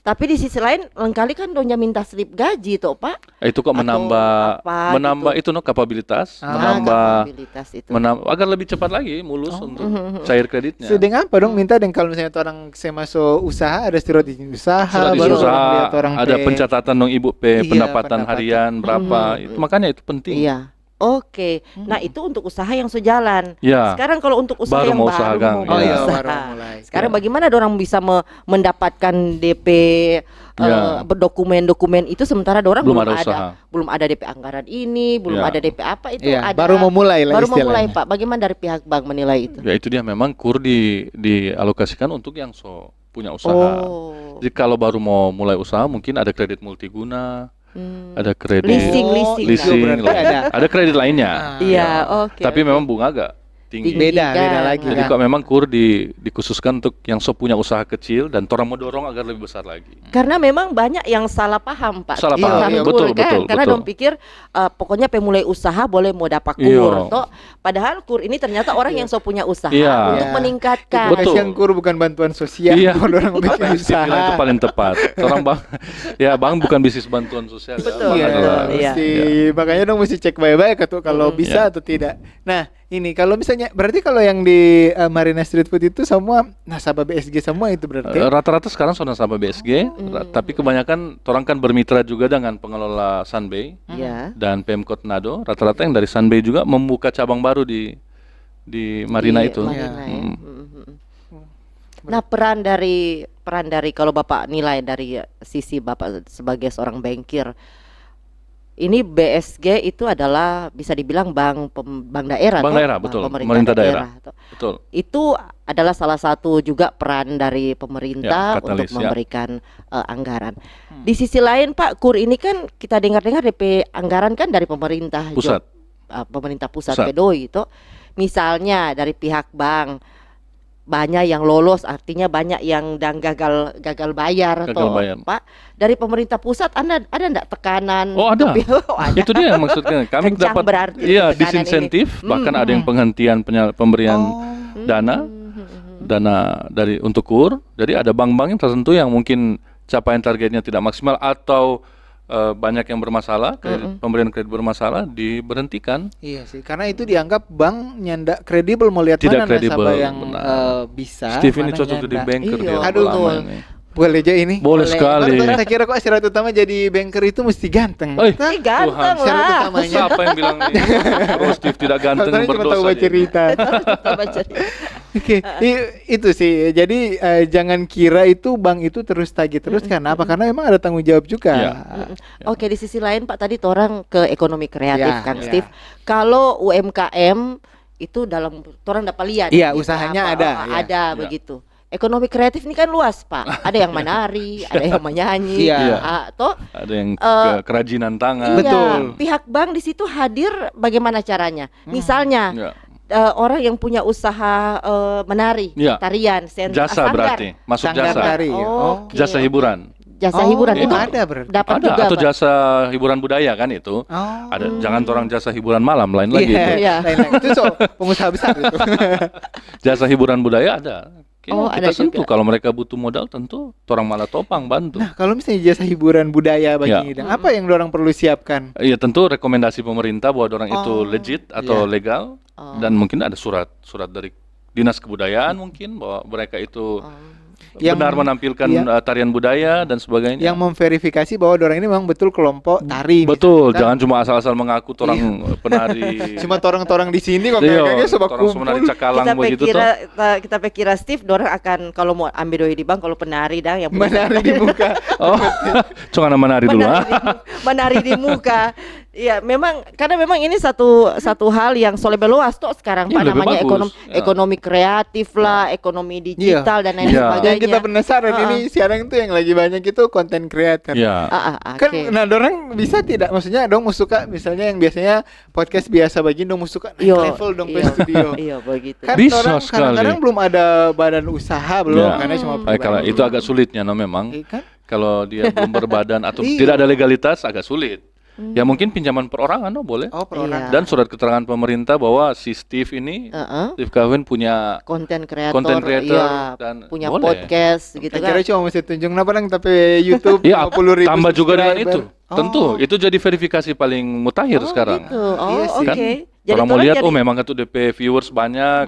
S3: Tapi di sisi lain lengkali kan donya minta slip gaji toh, Pak.
S2: Itu kok
S3: Atau
S2: menambah
S3: apa
S2: itu kapabilitas,
S1: Ah,
S3: kapabilitas itu.
S2: agar lebih cepat lagi mulus untuk cair kreditnya.
S1: Sedang apa dong minta dan kalau misalnya orang saya masuk usaha ada surat izin usaha
S2: Surat izin
S1: baru
S2: usaha,
S1: orang lihat orang
S2: ada
S1: pay.
S2: pencatatan dong ibu
S1: Iya,
S2: pendapatan
S1: pendapatan.
S2: harian berapa. Itu makanya itu penting.
S3: Iya. Oke. Nah, itu untuk usaha yang sejalan.
S2: Ya.
S3: Sekarang kalau untuk usaha
S2: Baru
S3: yang
S2: mau
S3: baru
S2: usaha, Kang.
S3: mau
S1: Oh iya,
S3: usaha.
S1: baru mulai.
S3: Sekarang
S2: Ya.
S3: bagaimana orang bisa mendapatkan DP
S2: Ya.
S3: dokumen-dokumen itu sementara orang
S2: Belum
S3: belum
S2: ada usaha.
S3: belum ada DP anggaran ini, belum
S2: Ya.
S3: ada DP apa itu
S1: Iya,
S3: ada.
S1: baru memulai lah
S3: Baru memulai,
S1: istilahnya.
S3: Pak. Bagaimana dari pihak bank menilai itu?
S2: Ya itu dia memang kur dialokasikan untuk yang punya usaha.
S3: Oh.
S2: Jadi kalau baru mau mulai usaha mungkin ada kredit multiguna, ada kredit
S3: Leasing,
S2: leasing,
S1: berarti ada.
S2: kredit lainnya.
S1: Ah,
S3: Iya,
S2: Ya.
S3: oke.
S2: Tapi
S3: oke.
S2: memang bunga agak tinggi.
S3: Tinggi.
S1: beda
S3: kan.
S1: lagi
S2: Jadi
S1: kan.
S2: kok memang kur dikhususkan untuk yang punya usaha kecil dan orang mau dorong agar lebih besar lagi.
S3: Karena memang banyak yang salah paham, Pak.
S2: Salah
S1: paham,
S3: Tentang
S1: iya,
S3: kur,
S2: betul,
S3: kan?
S2: betul,
S3: Karena
S2: betul.
S3: dong pikir pokoknya pemulai usaha boleh mau dapat kur.
S2: Iya.
S3: Toh, padahal kur ini ternyata orang yang punya usaha
S2: Iya.
S3: untuk
S1: Iya.
S3: meningkatkan.
S2: Betul.
S1: Kasihan kur bukan bantuan sosial.
S2: Iya.
S1: Kalau orang bikin
S2: Steve bilang itu
S1: usaha.
S2: paling tepat. Orang bang, ya bang bukan bisnis bantuan sosial. ya.
S3: Betul.
S2: Bang
S1: Iya,
S2: adalah-
S3: Iya.
S1: mesti makanya dong mesti cek baik-baik tuh kalau bisa
S2: Iya.
S1: atau tidak. Nah, ini kalau misalnya berarti kalau yang di Marina Street Food itu semua nasabah BSG semua itu berarti.
S2: Rata-rata sekarang sudah nasabah BSG, tapi kebanyakan orang kan bermitra juga dengan pengelola Sunbay
S3: Iya.
S2: dan Pemkot Nado. Rata-rata yang dari Sunbay juga membuka cabang baru di Marina
S3: Di
S2: itu.
S3: Marina, ya.
S2: Hmm.
S3: Nah, peran dari kalau Bapak nilai dari sisi Bapak sebagai seorang bankir, ini BSG itu adalah bisa dibilang bank daerah,
S2: Bank
S3: toh?
S2: daerah,
S3: Bank
S2: betul.
S3: pemerintah
S2: Pemerintah daerah.
S3: toh.
S2: Betul.
S3: Itu adalah salah satu juga peran dari pemerintah
S2: Ya, katalis,
S3: untuk memberikan anggaran.
S2: Hmm.
S3: Di sisi lain, Pak, KUR ini kan kita dengar-dengar DP anggaran kan dari pemerintah
S2: Pusat.
S3: pemerintah pusat
S2: Pusat.
S3: PDOI itu. Misalnya dari pihak bank banyak yang lolos, artinya banyak yang gagal bayar
S2: Gagal
S3: atau
S2: bayar.
S3: Pak, dari pemerintah pusat ada enggak tekanan?
S2: Oh, ada.
S3: Oh, ada.
S2: Itu dia yang maksudnya. Kami
S3: Kencang
S2: dapat
S3: berarti
S2: iya
S3: tekanan
S2: disinsentif,
S3: ini.
S2: bahkan ada yang penghentian pemberian dana dari untuk KUR. Jadi ada bank-bank yang tertentu yang mungkin capaian targetnya tidak maksimal atau banyak yang bermasalah, pemberian kredit bermasalah diberhentikan.
S1: Iya sih, karena itu dianggap bank nyandak kredibel melihat
S2: Tidak
S1: mana
S2: kredibel,
S1: nasabah yang
S2: benar.
S1: bisa.
S2: Steve ini
S1: mana
S2: cocok jadi
S1: nyandak.
S2: banker
S3: Iya,
S2: dia.
S1: aduh,
S2: lama
S3: betul.
S2: ini.
S1: Boleh aja ini.
S2: Boleh
S3: Boleh.
S2: sekali.
S1: Saya kira kok syarat utama jadi banker itu mesti ganteng.
S2: Oi,
S3: Ih, ganteng
S1: Syarat
S3: lah.
S1: utamanya.
S2: siapa yang bilang ini? Kalau Steve tidak ganteng
S1: Katanya cuma tahu
S2: berdosa
S1: baca
S2: dia.
S1: cerita.
S3: Coba cari.
S1: Oke, itu sih. Jadi jangan kira itu bank itu terus tagih terus karena apa? Karena emang ada tanggung jawab juga.
S2: Iya.
S3: Oke, di sisi lain Pak tadi orang ke ekonomi kreatif
S1: Ya,
S3: Kang
S1: ya.
S3: Steve. Kalau UMKM itu dalam orang dapat lihat
S1: Iya,
S3: gitu,
S1: usahanya
S3: apa,
S1: ada, ya.
S3: ada
S2: Ya.
S3: begitu. Ekonomi kreatif ini kan luas Pak. Ada yang menari, ada yang menyanyi,
S1: Iya.
S3: toh
S2: Ada yang
S3: Eh,
S2: kerajinan tangan.
S3: iya,
S1: Betul.
S3: pihak bank di situ hadir bagaimana caranya? Misalnya
S2: Ya.
S3: orang yang punya usaha menari,
S2: Iya.
S3: tarian,
S2: Jasa
S3: sanggar.
S2: berarti, masuk
S1: Sanggar
S2: jasa.
S1: tari.
S3: Oke.
S2: Jasa hiburan.
S3: Jasa
S1: Oh,
S3: hiburan itu
S1: ada berarti.
S3: dapat
S2: Ada
S3: juga
S2: atau
S3: Pak.
S2: jasa hiburan budaya kan itu.
S1: Oh.
S2: Ada jangan orang jasa hiburan malam lain lagi itu.
S3: Iya.
S1: Lain-lain. Itu so pengusaha besar itu.
S2: Jasa hiburan budaya ada. Oke,
S3: Oh,
S2: kita
S3: ada
S2: sentuh.
S3: juga.
S2: Kalau mereka butuh modal, tentu orang malah topang bantu.
S1: Nah, kalau misalnya jasa hiburan budaya bagi
S2: Ya.
S1: Ngidang, apa yang orang perlu siapkan?
S2: Iya, tentu rekomendasi pemerintah bahwa orang itu
S3: Oh,
S2: legit atau
S1: iya.
S2: legal,
S3: Oh.
S2: dan mungkin ada surat dari dinas kebudayaan mungkin bahwa mereka itu
S1: Yang-
S2: benar menampilkan
S1: iya.
S2: tarian budaya dan sebagainya.
S1: Yang memverifikasi bahwa orang ini memang betul kelompok tari.
S2: Betul,
S1: misalkan.
S2: jangan cuma asal-asal mengaku orang penari.
S1: Cuma torang-torang di sini kok
S2: Iya,
S1: kayaknya sebab
S2: orang semua dari
S1: kumpul.
S2: Cakalang
S3: Kita
S2: begitu
S3: pikira
S2: tuh.
S3: kita pikira Steve dorang akan kalau mau ambil doi di bank kalau penari dah yang
S1: Menari di muka.
S2: Oh, cuma menari dulu ah.
S3: menari di muka. Iya, memang karena memang ini satu hal yang soalnya luas toh sekarang
S2: Iya,
S3: Pak,
S2: lebih
S3: namanya
S2: bagus. Ya.
S3: ekonomi kreatif lah, ekonomi digital dan lain
S2: Iya.
S3: sebagainya.
S1: Yang kita penasaran ini sekarang itu yang lagi banyak itu konten creator.
S2: Ya.
S1: Kan
S3: Oke.
S1: nah dorang bisa tidak maksudnya dong mau suka misalnya yang biasanya podcast biasa bagi dong mau suka naik
S3: Yo,
S1: level dong ke
S3: iya.
S1: studio.
S3: Iya begitu.
S1: Kan
S2: Bisa
S1: orang
S2: sekali.
S1: kadang-kadang belum ada badan usaha belum
S2: Ya.
S1: karena cuma
S2: Kalau
S1: pribadi.
S2: itu agak sulitnya no memang.
S1: Iya kan?
S2: Kalau dia belum berbadan atau
S1: Iya.
S2: tidak ada legalitas agak sulit. Ya mungkin pinjaman perorangan no boleh.
S1: Oh, perorangan.
S3: Iya.
S2: Dan surat keterangan pemerintah bahwa si Steve ini, Steve Kawin punya
S3: Konten kreator,
S2: Content creator
S3: iya,
S2: dan
S3: punya
S2: boleh.
S3: podcast gitu
S1: Kira-kira
S3: kan.
S1: cuma mesti tunjuk apa dong tapi YouTube
S2: Iya,
S1: 50.000
S2: tambah juga dengan itu.
S1: subscriber.
S2: Tentu, itu jadi verifikasi paling mutakhir sekarang.
S3: Gitu. Oh,
S1: Iya sih.
S3: oke.
S2: Kan orang mau
S3: tolong
S2: lihat,
S3: jadi-
S2: oh memang itu DP viewers banyak,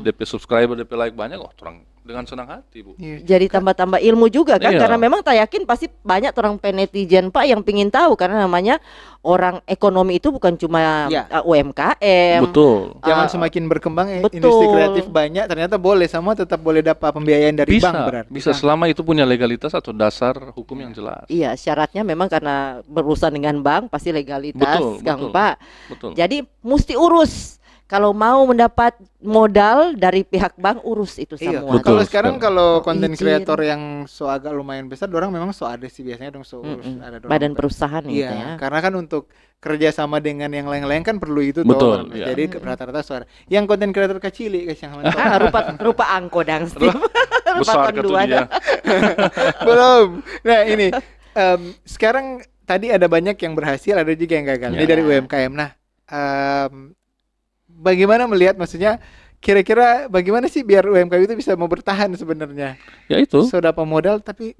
S2: DP subscriber, DP like banyak, oh orang dengan senang hati Bu.
S1: Iya.
S3: jadi tambah-tambah ilmu juga kan,
S2: Iya.
S3: karena memang tak yakin pasti banyak orang netizen Pak yang pingin tahu, karena namanya orang ekonomi itu bukan cuma
S1: Iya.
S3: UMKM.
S2: Betul.
S1: Zaman
S3: Ah,
S1: semakin berkembang
S3: betul.
S1: industri kreatif banyak ternyata boleh sama tetap boleh dapat pembiayaan dari
S2: Bisa,
S1: bank berarti.
S2: bisa selama itu punya legalitas atau dasar hukum yang jelas.
S3: Iya, syaratnya memang karena berurusan dengan bank pasti legalitas,
S2: Betul,
S3: Kang
S2: betul.
S3: Pak.
S2: Betul.
S3: Jadi mesti urus. Kalau mau mendapat modal dari pihak bank, urus itu
S1: Iya.
S3: semua.
S2: Betul
S1: Kalau sekarang
S2: sekali.
S1: kalau
S3: Oh,
S1: konten
S3: izin.
S1: kreator yang so agak lumayan besar, orang memang so ada sih biasanya dong so urus ada dorang
S3: Badan
S1: per-
S3: perusahaan gitu
S1: Iya,
S3: ya.
S1: karena kan untuk kerjasama dengan yang lain-lain kan perlu itu
S2: Betul,
S1: toh.
S2: iya.
S1: Jadi rata-rata suara. Yang konten kreator kecil yang
S3: Rupa angko dang Steve.
S2: Besar
S3: Rupa
S2: ke tuh
S3: konduan.
S2: dia.
S1: belum. Nah ini sekarang tadi ada banyak yang berhasil, ada juga yang gagal. Ini
S2: Ya.
S1: dari UMKM. Nah, bagaimana melihat maksudnya kira-kira bagaimana sih biar UMKM itu bisa mau bertahan sebenarnya?
S2: Ya itu,
S1: So dapat modal tapi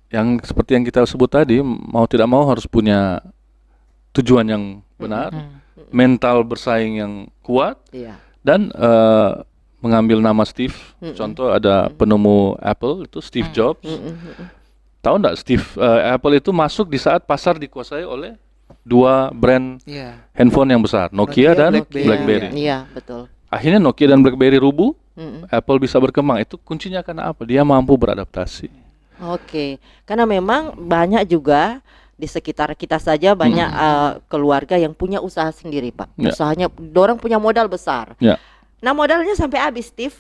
S2: yang seperti yang kita sebut tadi, mau tidak mau harus punya tujuan yang benar, mental bersaing yang kuat,
S3: Iya.
S2: dan mengambil nama Steve. Contoh ada penemu Apple itu Steve Jobs. Tahu nggak Apple itu masuk di saat pasar dikuasai oleh dua brand
S1: iya.
S2: handphone yang besar, Nokia dan
S1: BlackBerry.
S2: BlackBerry.
S3: Iya, betul.
S2: Akhirnya Nokia dan BlackBerry rubuh,
S3: Mm-mm.
S2: Apple bisa berkembang. Itu kuncinya karena apa? Dia mampu beradaptasi.
S3: Oke, karena memang banyak juga di sekitar kita saja banyak keluarga yang punya usaha sendiri, Pak.
S2: Ya.
S3: Usahanya, dorang punya modal besar.
S2: Ya.
S3: Nah, modalnya sampai habis, Steve.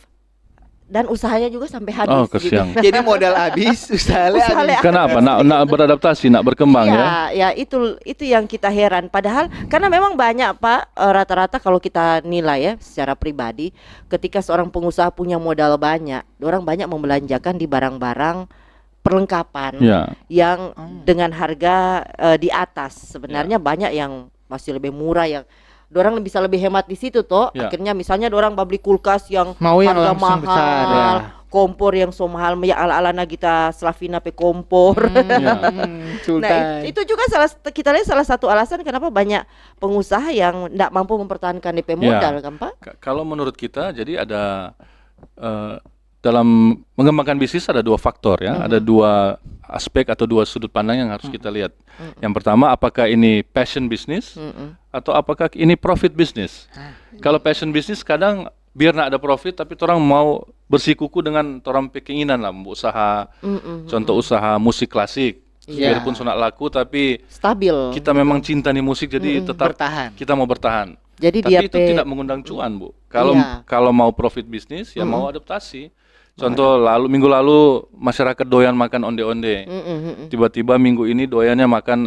S3: Dan usahanya juga sampai habis.
S2: Oh, kesian.
S3: gitu.
S1: Jadi modal habis, usahanya
S3: Usahanya
S1: habis.
S2: Kenapa? Nak beradaptasi, nak berkembang ya.
S3: Ya itu yang kita heran. Padahal karena memang banyak Pak, rata-rata kalau kita nilai ya secara pribadi, ketika seorang pengusaha punya modal banyak, orang banyak membelanjakan di barang-barang perlengkapan
S2: Ya.
S3: yang dengan harga di atas. Sebenarnya banyak yang masih lebih murah, yang dorang bisa lebih hemat di situ toh.
S2: Ya.
S3: Akhirnya misalnya dorang beli kulkas yang
S1: Mau yang
S3: harga
S1: langsung
S3: mahal,
S1: besar, ya.
S3: kompor yang so mahal, ya ala-ala Nagita Slavina pe kompor.
S2: Ya.
S3: Nah,
S1: Sultan.
S3: itu juga kita lihat salah satu alasan kenapa banyak pengusaha yang tidak mampu mempertahankan DP modal, kan Pak?
S2: Kalau menurut kita, jadi ada dalam mengembangkan bisnis ada dua faktor ya, ada dua aspek atau dua sudut pandang yang harus kita lihat. Yang pertama, apakah ini passion bisnis atau apakah ini profit bisnis? Kalau passion bisnis kadang biar nak ada profit tapi orang mau bersikuku dengan orang keinginan lah, usaha, contoh usaha musik klasik.
S1: Iya.
S2: Biarpun sunat laku tapi
S3: Stabil.
S2: kita memang cinta nih musik jadi tetap
S1: Bertahan.
S2: kita mau bertahan.
S3: Jadi
S2: Tapi
S3: dia
S2: itu tidak mengundang cuan, Bu.
S3: Iya.
S2: Kalau mau profit bisnis ya mau adaptasi. Contoh minggu lalu masyarakat doyan makan onde-onde. Tiba-tiba minggu ini doyannya makan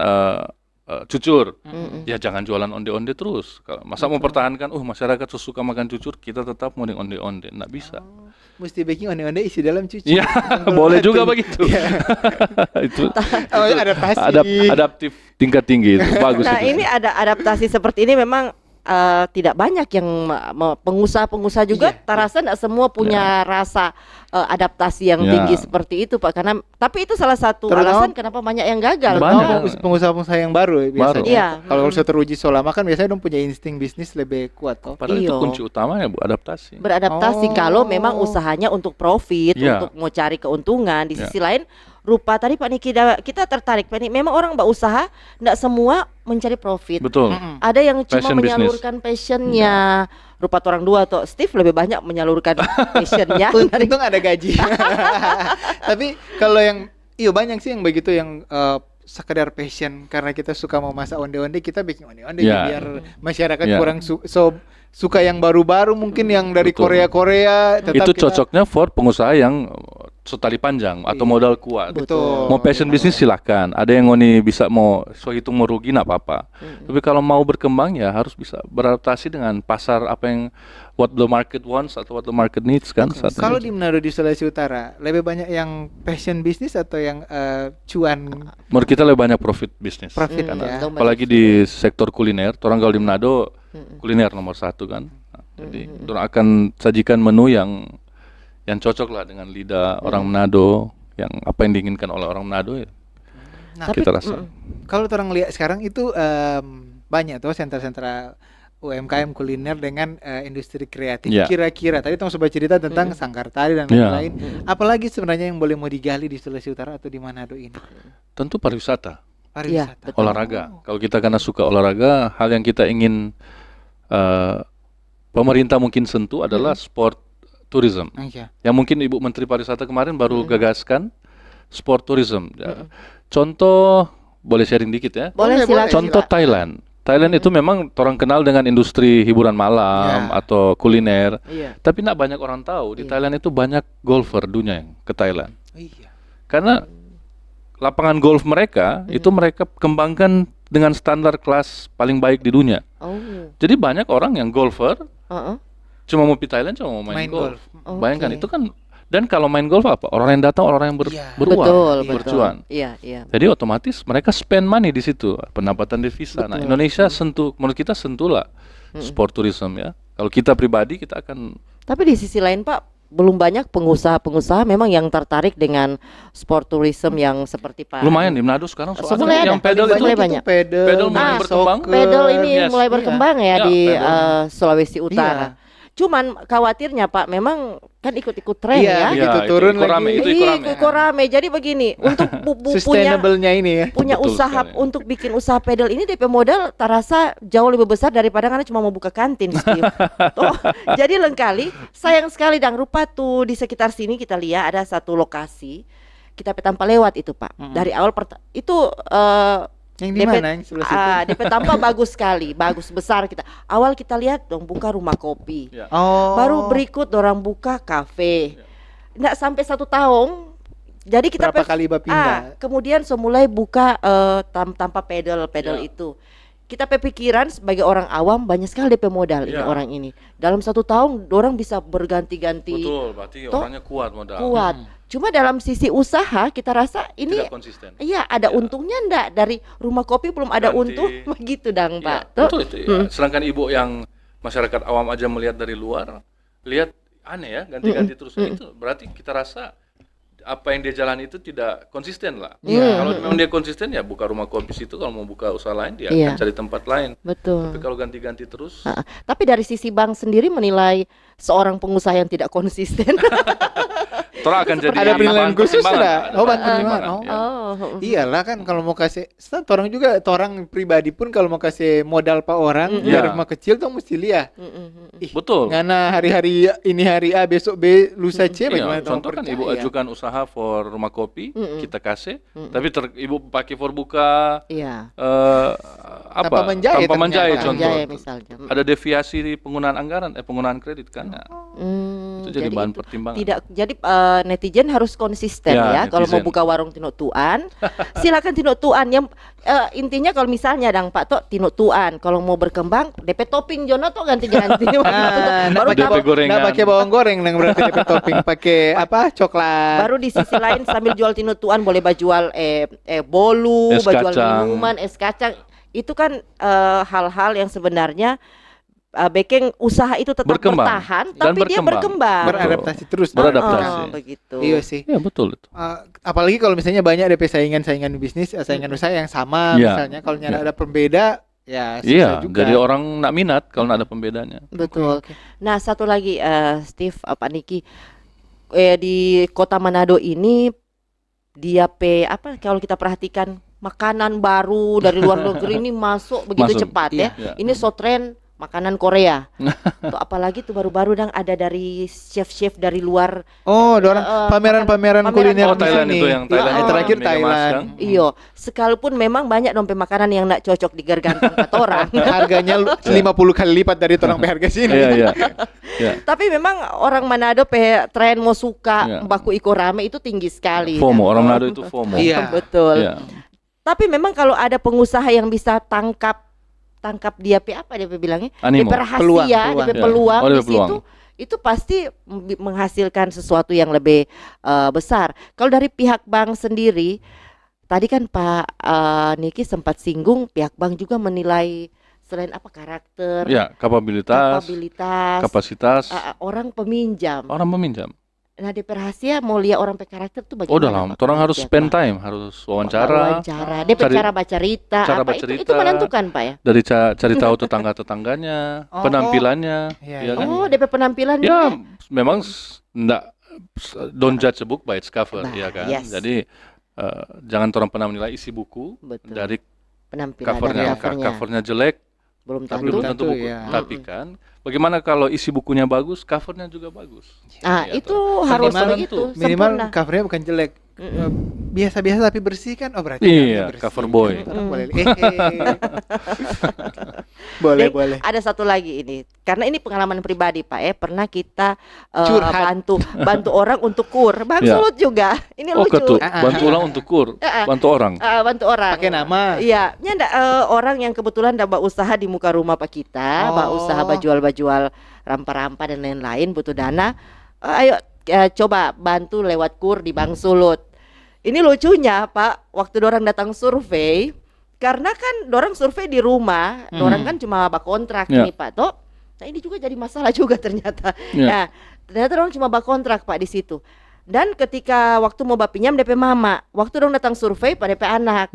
S2: cucur. Ya jangan jualan onde-onde terus. Kalau masa mau pertahankan, masyarakat suka makan cucur, kita tetap mau onde-onde. Nggak bisa.
S1: Mesti baking onde-onde isi dalam cuci.
S2: Iya, boleh juga begitu. itu
S1: Oh, adaptasi.
S2: adaptif tingkat tinggi itu bagus
S3: Nah,
S2: itu.
S3: ini ada adaptasi seperti ini memang tidak banyak yang pengusaha-pengusaha juga
S1: Iya,
S3: terasa tidak semua punya rasa adaptasi yang
S2: Ya.
S3: tinggi seperti itu Pak, karena tapi itu salah satu
S1: Terutama-
S3: alasan kenapa banyak yang gagal.
S2: Banyak.
S3: Pak.
S1: pengusaha-pengusaha yang baru ya biasanya.
S3: Iya.
S1: Kalau sudah teruji so lama kan biasanya dong punya insting bisnis lebih kuat toh.
S2: Padahal itu
S3: Iya.
S2: kunci utamanya Bu, adaptasi.
S3: Beradaptasi
S1: Oh.
S3: kalau memang usahanya untuk profit,
S2: Iya.
S3: untuk mau cari keuntungan. Di
S2: Iya.
S3: sisi lain, rupa tadi Pak Niki kita tertarik Pak Niki, memang orang berusaha tidak semua mencari profit.
S2: Betul.
S3: Ada yang cuma
S2: Passion business.
S3: menyalurkan passionnya. Rupa orang dua atau Steve lebih banyak menyalurkan passionnya.
S1: Untung ada gaji. Tapi kalau yang iya banyak sih yang begitu yang sekedar passion karena kita suka mau masak onde-onde kita bikin onde-onde
S2: Ya.
S1: biar masyarakat
S2: Ya.
S1: kurang suka yang baru-baru mungkin yang dari
S2: Betul.
S1: Korea-Korea tetap
S2: Itu
S1: kita-
S2: cocoknya for pengusaha yang setali panjang atau
S1: Iya.
S2: modal kuat.
S1: Betul.
S2: Mau passion bisnis silahkan. Ada yang ngoni bisa mau so hitung mau rugi nggak apa-apa. Tapi kalau mau berkembang ya harus bisa beradaptasi dengan pasar apa yang what the market wants atau what the market needs kan. saat
S1: Kalau
S2: ini.
S1: di Manado di Sulawesi Utara lebih banyak yang passion bisnis atau yang cuan
S2: Menurut kita lebih banyak profit bisnis.
S1: profit
S3: Hmm,
S1: ya.
S3: betul.
S2: Apalagi di sektor kuliner. Orang kalau di Manado kuliner nomor satu kan. Nah, jadi orang akan sajikan menu yang cocok lah dengan lidah orang Manado, yang apa yang diinginkan oleh orang Manado ya.
S1: Nah,
S2: Kita rasa.
S1: kalau orang lihat sekarang itu banyak tuh sentra-sentra UMKM kuliner dengan industri kreatif.
S2: Ya.
S1: Kira-kira tadi Tong sempat cerita tentang sanggar tari dan
S2: Ya.
S1: lain-lain. Apalagi sebenarnya yang boleh mau digali di Sulawesi Utara atau di Manado ini?
S2: Tentu pariwisata,
S1: Pariwisata.
S3: betul.
S2: olahraga. Kalau kita karena suka olahraga, hal yang kita ingin pemerintah mungkin sentuh adalah sport tourism.
S1: Iya.
S2: Yang mungkin Ibu Menteri Pariwisata kemarin baru gagaskan sport tourism. Ya. Contoh boleh sharing dikit ya.
S3: Boleh, silakan.
S2: Contoh Thailand. Thailand itu memang orang kenal dengan industri hiburan malam
S1: Ya.
S2: atau kuliner.
S3: Iya.
S2: Tapi tidak banyak orang tahu di Thailand itu banyak golfer dunia yang ke Thailand.
S1: Iya.
S2: Karena lapangan golf mereka itu mereka kembangkan dengan standar kelas paling baik di dunia.
S3: Oh.
S2: Jadi banyak orang yang golfer
S3: Heeh.
S2: cuma mau pergi Thailand cuma mau main,
S1: Main
S2: golf.
S1: golf.
S2: Bayangkan
S3: Oke.
S2: itu kan, dan kalau main golf apa? Orang yang datang orang yang
S1: Iya.
S2: beruang,
S3: Betul,
S2: bercuan.
S3: betul. Iya, iya.
S2: Jadi otomatis mereka spend money di situ, pendapatan devisa. Nah, Indonesia sentuh, menurut kita sentuhlah sport tourism ya. Kalau kita pribadi kita akan
S3: Tapi di sisi lain Pak, belum banyak pengusaha-pengusaha memang yang tertarik dengan sport tourism yang seperti Pak.
S2: lumayan di Manado sekarang soalnya
S3: Mulai ada.
S2: yang pedal
S3: Mulai
S2: itu
S3: banyak.
S1: Pedal
S2: mulai berkembang.
S3: Pedal ini
S2: Yes.
S3: mulai berkembang ya
S2: Iya,
S3: di
S2: pedal.
S3: Sulawesi Utara. Cuman khawatirnya Pak, memang kan ikut-ikut tren
S1: Iya,
S3: ya.
S1: begitu
S2: Iya,
S1: turun
S2: ikut rame,
S1: lagi.
S2: itu ikut rame.
S3: Ikut rame. Jadi begini, untuk punya
S1: Sustainable-nya ini ya.
S3: punya
S2: Betul
S3: usaha
S2: sekali.
S3: untuk bikin usaha pedal ini DP modal terasa jauh lebih besar daripada karena cuma mau buka kantin Steve. Tuh, jadi lengkali sayang sekali dan rupa tuh di sekitar sini kita lihat ada satu lokasi kita tanpa lewat itu Pak. Dari awal itu
S1: Yang di mana yang sebelah situ?
S3: DP tanpa bagus sekali, bagus besar kita. Awal kita lihat dong buka rumah kopi.
S2: Ya.
S1: Oh.
S3: Baru berikut orang buka kafe. Nggak sampai 1 tahun. Jadi kita
S1: Berapa kali Bapak pindah?
S3: kemudian mulai buka tanpa pedal
S2: Ya.
S3: itu. Kita pikiran sebagai orang awam banyak sekali DP modal ini
S2: Ya.
S3: orang ini. Dalam 1 tahun orang bisa berganti-ganti
S2: Betul, berarti
S3: Toh,
S2: orangnya kuat modal.
S3: kuat. Cuma dalam sisi usaha kita rasa ini
S2: Tidak konsisten.
S3: iya ada untungnya ndak dari rumah kopi belum ada
S2: Ganti.
S3: untung begitu dong
S2: Iya,
S3: Pak.
S2: betul itu. Ya. Sedangkan ibu yang masyarakat awam aja melihat dari luar, lihat aneh ya, ganti-ganti terus. Itu berarti kita rasa apa yang dia jalan itu tidak konsisten lah. Kalau memang dia konsisten ya buka rumah kopi situ, kalau mau buka usaha lain dia
S3: Iya.
S2: akan cari tempat lain.
S3: Betul.
S2: Tapi kalau ganti-ganti terus,
S3: Tapi dari sisi bank sendiri menilai seorang pengusaha yang tidak konsisten.
S2: Tora akan jadi
S1: Ada penilaian
S2: bahan
S1: khusus
S2: pertimbangan.
S1: ada?
S2: Ada
S1: Oh,
S2: bahan
S1: bahan pertimbangan.
S2: pertimbangan, ya.
S3: Oh.
S1: Iyalah kan kalau mau kasih, orang juga, orang pribadi pun kalau mau kasih modal pak orang biar
S2: Iya.
S1: rumah kecil tuh mesti lihat. Ih,
S2: Betul.
S1: ngana hari-hari ini hari A besok B lusa C
S2: Iya,
S1: bagaimana
S2: contoh kan ibu
S1: percaya?
S2: ajukan usaha for rumah kopi, kita kasih, tapi ibu pakai for buka
S3: Iya.
S1: Tanpa
S2: apa?
S1: menjahit
S2: Tanpa menjahit
S1: ternyata.
S2: contoh.
S3: Menjahit misalnya.
S2: Ada deviasi di penggunaan anggaran, penggunaan kredit kan. Ya. Itu jadi bahan
S3: itu
S2: pertimbangan.
S3: Tidak, jadi netizen harus konsisten
S2: Ya,
S3: ya. Kalau mau
S2: netizen.
S3: buka warung Tino Tuan, silakan Tino Tuan. Yang intinya kalau misalnya dang Pak Tok Tino Tuan, kalau mau berkembang DP topping Jono Tok ganti-ganti.
S1: Ah,
S3: baru
S2: DP gorengan.
S1: nggak pakai bawang goreng nang berarti DP topping pakai apa coklat.
S3: baru di sisi lain sambil jual Tino Tuan boleh bajual bolu,
S2: Es
S3: bajual
S2: kacang.
S3: minuman, es kacang. Itu kan hal-hal yang sebenarnya Bekeng usaha itu tetap
S2: Berkembang.
S3: bertahan,
S2: Dan
S3: tapi dia berkembang.
S1: Beradaptasi terus.
S2: Beradaptasi.
S3: Begitu.
S1: Iya sih.
S2: Ya betul itu.
S1: Apalagi kalau misalnya banyak DP saingan bisnis, saingan usaha yang sama
S2: Iya.
S1: misalnya, kalau
S2: Iya.
S1: ada pembeda ya susah
S2: Iya,
S1: juga.
S2: jadi orang nak minat kalau nak ada pembedanya.
S3: Betul.
S1: Oke.
S3: Nah, satu lagi Steve, Pak Niki, di Kota Manado ini dia kalau kita perhatikan makanan baru dari luar negeri ini masuk begitu
S2: Masuk.
S3: cepat ya.
S2: Iya.
S3: Ini so tren makanan Korea. Tuh apalagi tuh baru-baru dang ada dari chef-chef dari luar.
S1: Oh, orang pameran-pameran kuliner
S2: Oh,
S1: di
S2: Thailand
S1: sini.
S2: itu yang Thailand
S1: Iya,
S2: itu
S1: terakhir
S2: Mega Mas
S1: Thailand.
S2: kan?
S3: Iyo, sekalipun memang banyak dong makanan yang nak cocok di gergantang kata orang.
S1: Harganya 50 kali lipat dari orang harga sini.
S2: Iya, iya. Ya.
S3: Tapi memang orang Manado tren mau suka
S2: Iya.
S3: baku iko rame itu tinggi sekali.
S2: FOMO, orang Manado itu FOMO.
S1: Iya.
S3: Betul.
S2: Iya.
S3: Tapi memang kalau ada pengusaha yang bisa tangkap dia apa dia bilangnya?
S2: Animo.
S3: DP rahasia,
S1: Peluang.
S3: DP
S2: Ya.
S3: peluang
S2: Oh,
S3: di
S2: DP
S3: situ.
S2: peluang.
S3: Itu pasti menghasilkan sesuatu yang lebih besar. Kalau dari pihak bank sendiri, tadi kan Pak Niki sempat singgung pihak bank juga menilai selain karakter,
S2: Ya, kapabilitas, kapasitas
S3: orang peminjam.
S2: orang peminjam.
S3: Nah, DP rahasia mau lihat orang pe karakter tuh bagaimana?
S2: Oh, dalam
S3: Pak,
S2: orang
S3: menurut
S2: harus
S3: pihak
S2: spend
S3: bank?
S2: time, harus wawancara,
S3: DP
S2: cari-
S3: cara baca cerita,
S2: cara
S3: apa
S2: baca
S3: itu
S2: cerita.
S3: menentukan Pak ya?
S2: dari cari tahu tetangga-tetangganya,
S1: Oh,
S2: penampilannya,
S1: Iya,
S2: ya
S1: iya.
S2: kan?
S3: Oh, DP penampilan
S2: Ya,
S3: juga.
S2: memang don't judge a book by its cover,
S3: Nah,
S2: ya kan?
S3: yes.
S2: Jadi jangan orang pernah menilai isi buku
S3: Betul.
S2: dari
S3: Penampilan
S2: covernya.
S3: dari covernya.
S2: Covernya jelek,
S3: Belum
S2: tapi
S3: tentu.
S2: belum tentu
S1: Tentu,
S2: buku.
S1: ya.
S2: Tapi kan, bagaimana kalau isi bukunya bagus, covernya juga bagus?
S3: Ah,
S2: Ya,
S3: itu harus
S2: Minimal
S3: begitu,
S2: tentu.
S1: Minimal
S3: sempurna.
S1: covernya bukan jelek. Biasa-biasa tapi bersih kan? Oh, berarti
S2: Iya,
S1: kami bersih.
S2: cover boy.
S1: Orang boleh. Boleh,
S3: Dan
S1: boleh.
S3: ada satu lagi ini, karena ini pengalaman pribadi Pak pernah kita
S1: Curhat.
S3: bantu orang untuk kur. Bang
S2: Ya.
S3: Sulut juga. Ini
S2: Oh,
S3: lucu.
S2: ketuk. Bantu orang untuk kur, bantu orang.
S3: Bantu orang.
S1: Pakai nama.
S3: Iya, ini ada orang yang kebetulan ada usaha di muka rumah Pak kita,
S1: Oh.
S3: usaha bajual rampa-rampa dan lain-lain, butuh dana. Ayo coba bantu lewat kur di Bang Sulut. Ini lucunya Pak, waktu dorang datang survei, karena kan dorang survei di rumah, dorang kan cuma kontrak
S2: Ya.
S3: nih Pak toh. Nah ini juga jadi masalah juga ternyata.
S2: Ya.
S3: Nah, ternyata dorang cuma kontrak Pak di situ. Dan ketika waktu mau pinjam DP mama, waktu dorang datang survei Pak DP anak,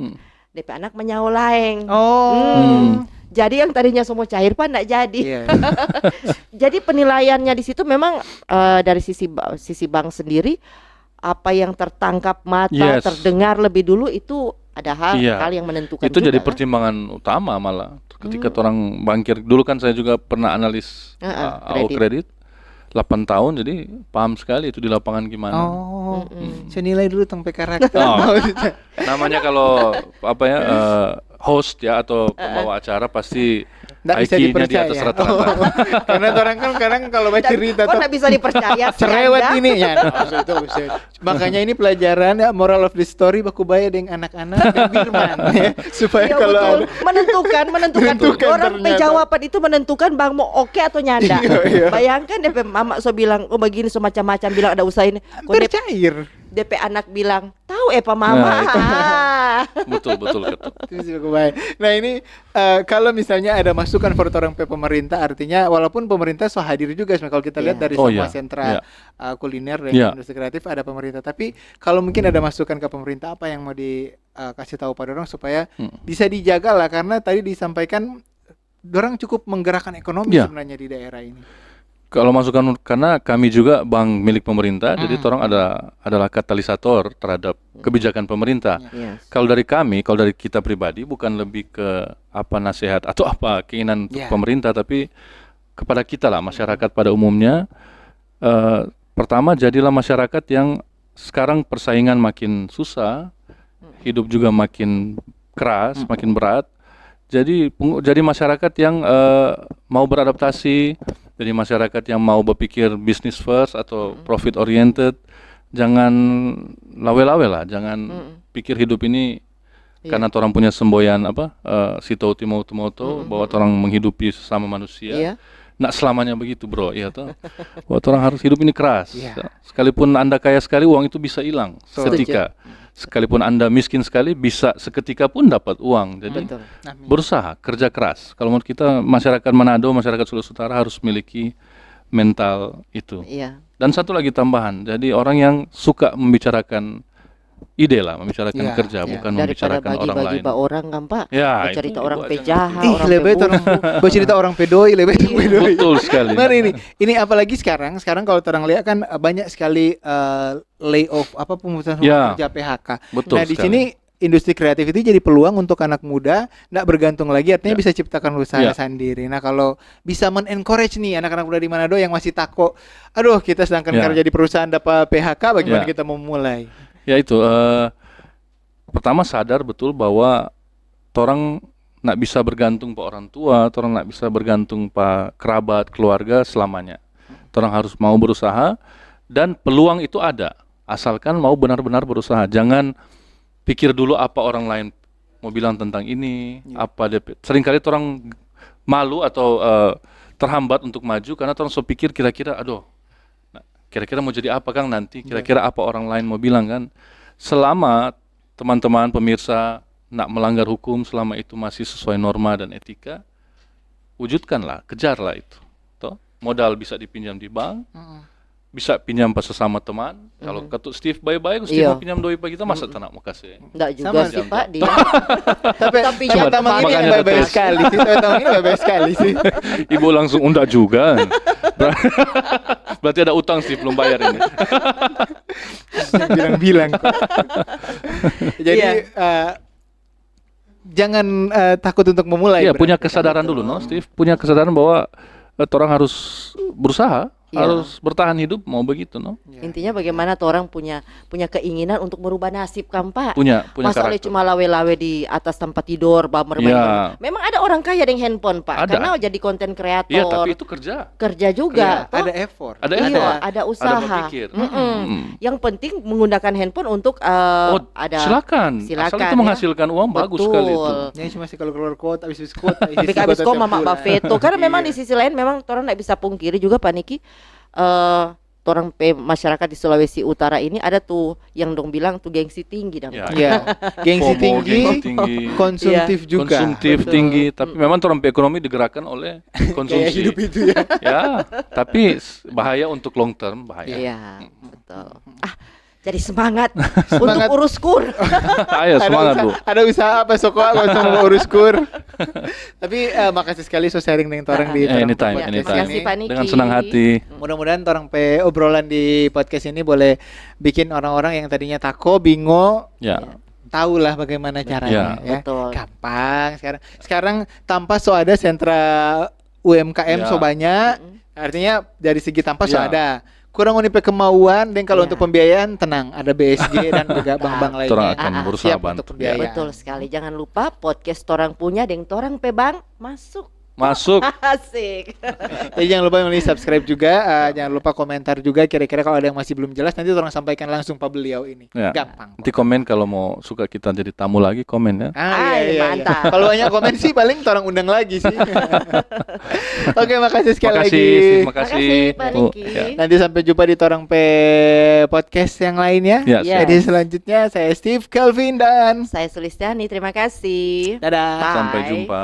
S3: DP anak menyau laeng.
S1: Oh.
S3: Jadi yang tadinya semua cair Pak enggak jadi.
S1: Iya.
S3: Jadi penilaiannya di situ memang dari sisi bank sendiri, apa yang tertangkap mata,
S2: Yes.
S3: terdengar lebih dulu itu ada hal
S2: Iya.
S3: yang menentukan
S2: Itu
S3: juga,
S2: jadi
S3: kan?
S2: pertimbangan utama malah. Ketika orang bankir, dulu kan saya juga pernah analis AO kredit 8 tahun, jadi paham sekali itu di lapangan gimana.
S1: Oh. Senilai dulu tentang karakter.
S2: Oh. Namanya kalau host ya atau pembawa acara pasti
S1: Nggak bisa
S2: IQ-nya di
S1: dipercaya.
S2: atas rata-rata.
S1: Karena orang kan kadang kalau baca cerita
S3: Kok
S1: tuh
S3: nggak bisa dipercaya sih
S1: cerewet
S3: Anda?
S1: ini ya. Buset. Makanya ini pelajaran ya, moral of the story baku baya dengan anak-anak dan Birman ya, supaya
S3: Iya,
S1: kalau
S3: betul.
S1: ada
S3: menentukan
S1: Menentukan
S3: orang
S1: ternyata.
S3: jawaban itu menentukan bang mau oke atau nyanda.
S1: Iya.
S3: Bayangkan DP mama so bilang oh begini so macam-macam bilang ada usaha ini. Kok
S1: bercair.
S3: DP anak bilang tahu Pak mama.
S2: Nah, Betul ketuk.
S1: Itu sih baku baya. Nah ini kalau misalnya ada masukan for orang pemerintah, artinya walaupun pemerintah so hadir juga sebenarnya, kalau kita lihat
S3: Iya.
S1: dari
S2: Oh,
S1: semua
S2: iya.
S1: sentra
S2: Iya.
S1: kuliner dan
S2: Iya.
S1: industri kreatif ada pemerintah. Tapi kalau mungkin ada masukan ke pemerintah, apa yang mau dikasih tahu pada orang supaya bisa dijaga lah, karena tadi disampaikan orang cukup menggerakkan ekonomi
S2: Iya.
S1: sebenarnya di daerah ini.
S2: Kalau masukan, karena kami juga bank milik pemerintah, jadi orang adalah katalisator terhadap kebijakan pemerintah.
S3: Yes.
S2: Kalau dari kita pribadi bukan lebih ke apa nasihat atau apa keinginan untuk
S1: Yeah.
S2: pemerintah, tapi kepada kita lah, masyarakat pada umumnya. Pertama, jadilah masyarakat yang sekarang persaingan makin susah, hidup juga makin keras, makin berat. Jadi masyarakat yang mau beradaptasi, jadi masyarakat yang mau berpikir business first atau profit oriented. Jangan lawe-lawe lah, jangan pikir hidup ini karena orang punya semboyan sito timoto bahwa orang menghidupi sesama manusia.
S3: Iya.
S2: Nggak selamanya begitu bro, iya toh. Bahwa orang harus hidup ini keras.
S1: Iya.
S2: Sekalipun Anda kaya sekali, uang itu bisa hilang seketika. sekalipun Anda miskin sekali bisa seketika pun dapat uang. Jadi
S3: Betul.
S2: berusaha, kerja keras. Kalau menurut kita masyarakat Manado, masyarakat Sulawesi Utara harus memiliki mental itu.
S3: Iya.
S2: Dan satu lagi tambahan, jadi orang yang suka membicarakan ide lah, membicarakan
S1: Ya,
S2: kerja,
S1: ya.
S2: bukan
S3: Daripada
S2: membicarakan orang
S3: bagi-bagi
S2: lain.
S3: pak orang kan Pak.
S2: Ya,
S3: Cerita
S2: itu
S3: orang
S2: aja.
S3: pejahat,
S1: Ih,
S3: orang
S1: lebih orang
S3: pebusuk.
S1: bercerita orang pedoi, lebih itu pedoi.
S2: Betul sekali.
S1: Benar ini apalagi sekarang kalau orang lihat kan banyak sekali layoff apa pemutusan
S2: Ya.
S1: kerja PHK.
S2: Betul
S1: Nah, di
S2: sekali.
S1: sini industri kreatif itu jadi peluang untuk anak muda nggak bergantung lagi, artinya
S2: Ya.
S1: bisa ciptakan usaha
S2: Ya.
S1: sendiri. Nah, kalau bisa men-encourage nih anak-anak muda di Manado yang masih takut, aduh kita sedangkan
S2: Ya.
S1: kerja di perusahaan dapat PHK, bagaimana
S2: Ya.
S1: kita mau mulai?
S2: Ya itu, pertama sadar betul bahwa orang nak bisa bergantung pada orang tua, orang nak bisa bergantung pada kerabat, keluarga selamanya. Orang harus mau berusaha dan peluang itu ada, asalkan mau benar-benar berusaha. Jangan pikir dulu apa orang lain mau bilang tentang ini, apa dia. Seringkali orang malu atau terhambat untuk maju karena orang so pikir kira-kira, aduh, kira-kira mau jadi apa Kang nanti, kira-kira apa orang lain mau bilang kan. Selama teman-teman pemirsa nak melanggar hukum, selama itu masih sesuai norma dan etika, wujudkanlah, kejarlah itu. Toh, modal bisa dipinjam di bank, bisa pinjam pas sesama teman. Kalau ketut Steve baik-baik, Steve
S3: Iya.
S2: mau pinjam doi kita masa tak nak mau kasih.
S3: Enggak juga
S1: Sama
S3: sih
S2: sih.
S3: Pak dia.
S1: Tapi
S3: Tapi
S1: cuma
S3: jangan
S1: tamang ini
S2: makanya
S1: yang baik-baik
S2: tetes.
S1: sekali sih. Tamang ini baik-baik sekali sih.
S2: Ibu langsung undak juga. Berarti ada utang Steve belum bayar ini.
S1: Bilang-bilang kok. Jadi
S3: Iya.
S1: jangan takut untuk memulai.
S2: Iya, punya
S1: berarti.
S2: kesadaran dulu, no, Steve. Punya kesadaran bahwa orang harus berusaha,
S3: Iya.
S2: harus bertahan hidup, mau begitu, no.
S3: Intinya bagaimana tuh orang punya keinginan untuk merubah nasib kan Pak.
S2: Punya
S3: Masa oleh
S2: karakter.
S3: cuma lawe-lawe di atas tempat tidur, bamer
S2: Iya.
S3: Memang ada orang kaya dengan handphone Pak,
S2: Ada.
S3: karena jadi konten kreator.
S2: Iya, tapi itu kerja.
S3: Kerja
S1: Iya,
S3: juga. toh.
S1: ada effort.
S2: Ada
S3: Iya,
S2: effort.
S3: ada usaha.
S2: berpikir.
S3: Yang penting menggunakan handphone untuk ada
S2: silakan. Asal
S3: silakan,
S2: itu
S3: ya.
S2: menghasilkan uang, bagus sekali itu.
S1: Ya cuma sih kalau keluar kota, habis kota,
S3: Habis kok Mama Buffetto. Karena memang
S1: Iya.
S3: di sisi lain memang orang nggak bisa pungkiri juga Pak Niki, orang masyarakat di Sulawesi Utara ini ada tuh yang dong bilang tuh gengsi tinggi dan
S2: Ya.
S1: Iya, gengsi
S2: FOMO,
S1: tinggi,
S2: gengsi tinggi.
S1: konsumtif juga.
S2: Konsumtif
S3: Betul.
S2: tinggi, tapi memang orang ekonomi digerakkan oleh
S1: Kayak
S2: konsumsi.
S1: hidup itu ya.
S2: Ya, tapi bahaya untuk long term, bahaya.
S3: Iya, betul. Jadi semangat
S1: Semangat.
S3: untuk urus kur.
S2: Ayo semangat Bu.
S1: Ada usaha apa soko kalau mau urus kur. Tapi makasih sekali so sharing dengan orang di Torang
S2: Anytime,
S1: Podcast
S3: Terima
S2: anytime.
S3: kasih Pak Niki.
S2: Dengan senang hati.
S1: Mudah-mudahan orang obrolan di podcast ini boleh bikin orang-orang yang tadinya tako, bingung,
S2: Ya.
S1: tahulah bagaimana caranya ya.
S3: Betul.
S1: Gampang sekarang tanpa so ada sentra UMKM
S2: Ya.
S1: so banyak, artinya dari segi tanpa so
S2: Ya.
S1: ada. Kurang unipe kemauan dan kalau
S3: Ya.
S1: untuk pembiayaan tenang, ada BSG dan juga bank-bank lainnya.
S2: Orang akan berusaha
S1: Siap
S2: bantu.
S1: untuk pembiayaan.
S3: Betul sekali. Jangan lupa podcast orang punya deng torang pebang masuk.
S2: Masuk.
S3: Asik.
S1: Jadi jangan lupa subscribe juga, jangan lupa komentar juga kira-kira kalau ada yang masih belum jelas nanti orang sampaikan langsung Pak beliau ini.
S2: Ya.
S1: Gampang.
S2: Nanti komen kalau mau suka kita jadi tamu lagi, komen ya.
S3: Ay, mantap.
S1: Kalau banyak komen sih paling orang undang lagi sih. Oke, makasih sekali
S2: Makasih,
S1: lagi.
S2: Steve, makasih.
S3: Makasih, Pak
S2: Bu.
S3: Niki.
S2: Ya.
S1: Nanti sampai jumpa di Torang podcast yang lainnya.
S2: Ya,
S3: Yes.
S1: Jadi selanjutnya saya Steve, Kelvin dan
S3: Saya Sulistiani, terima kasih.
S1: dadah.
S3: Bye.
S2: Sampai jumpa.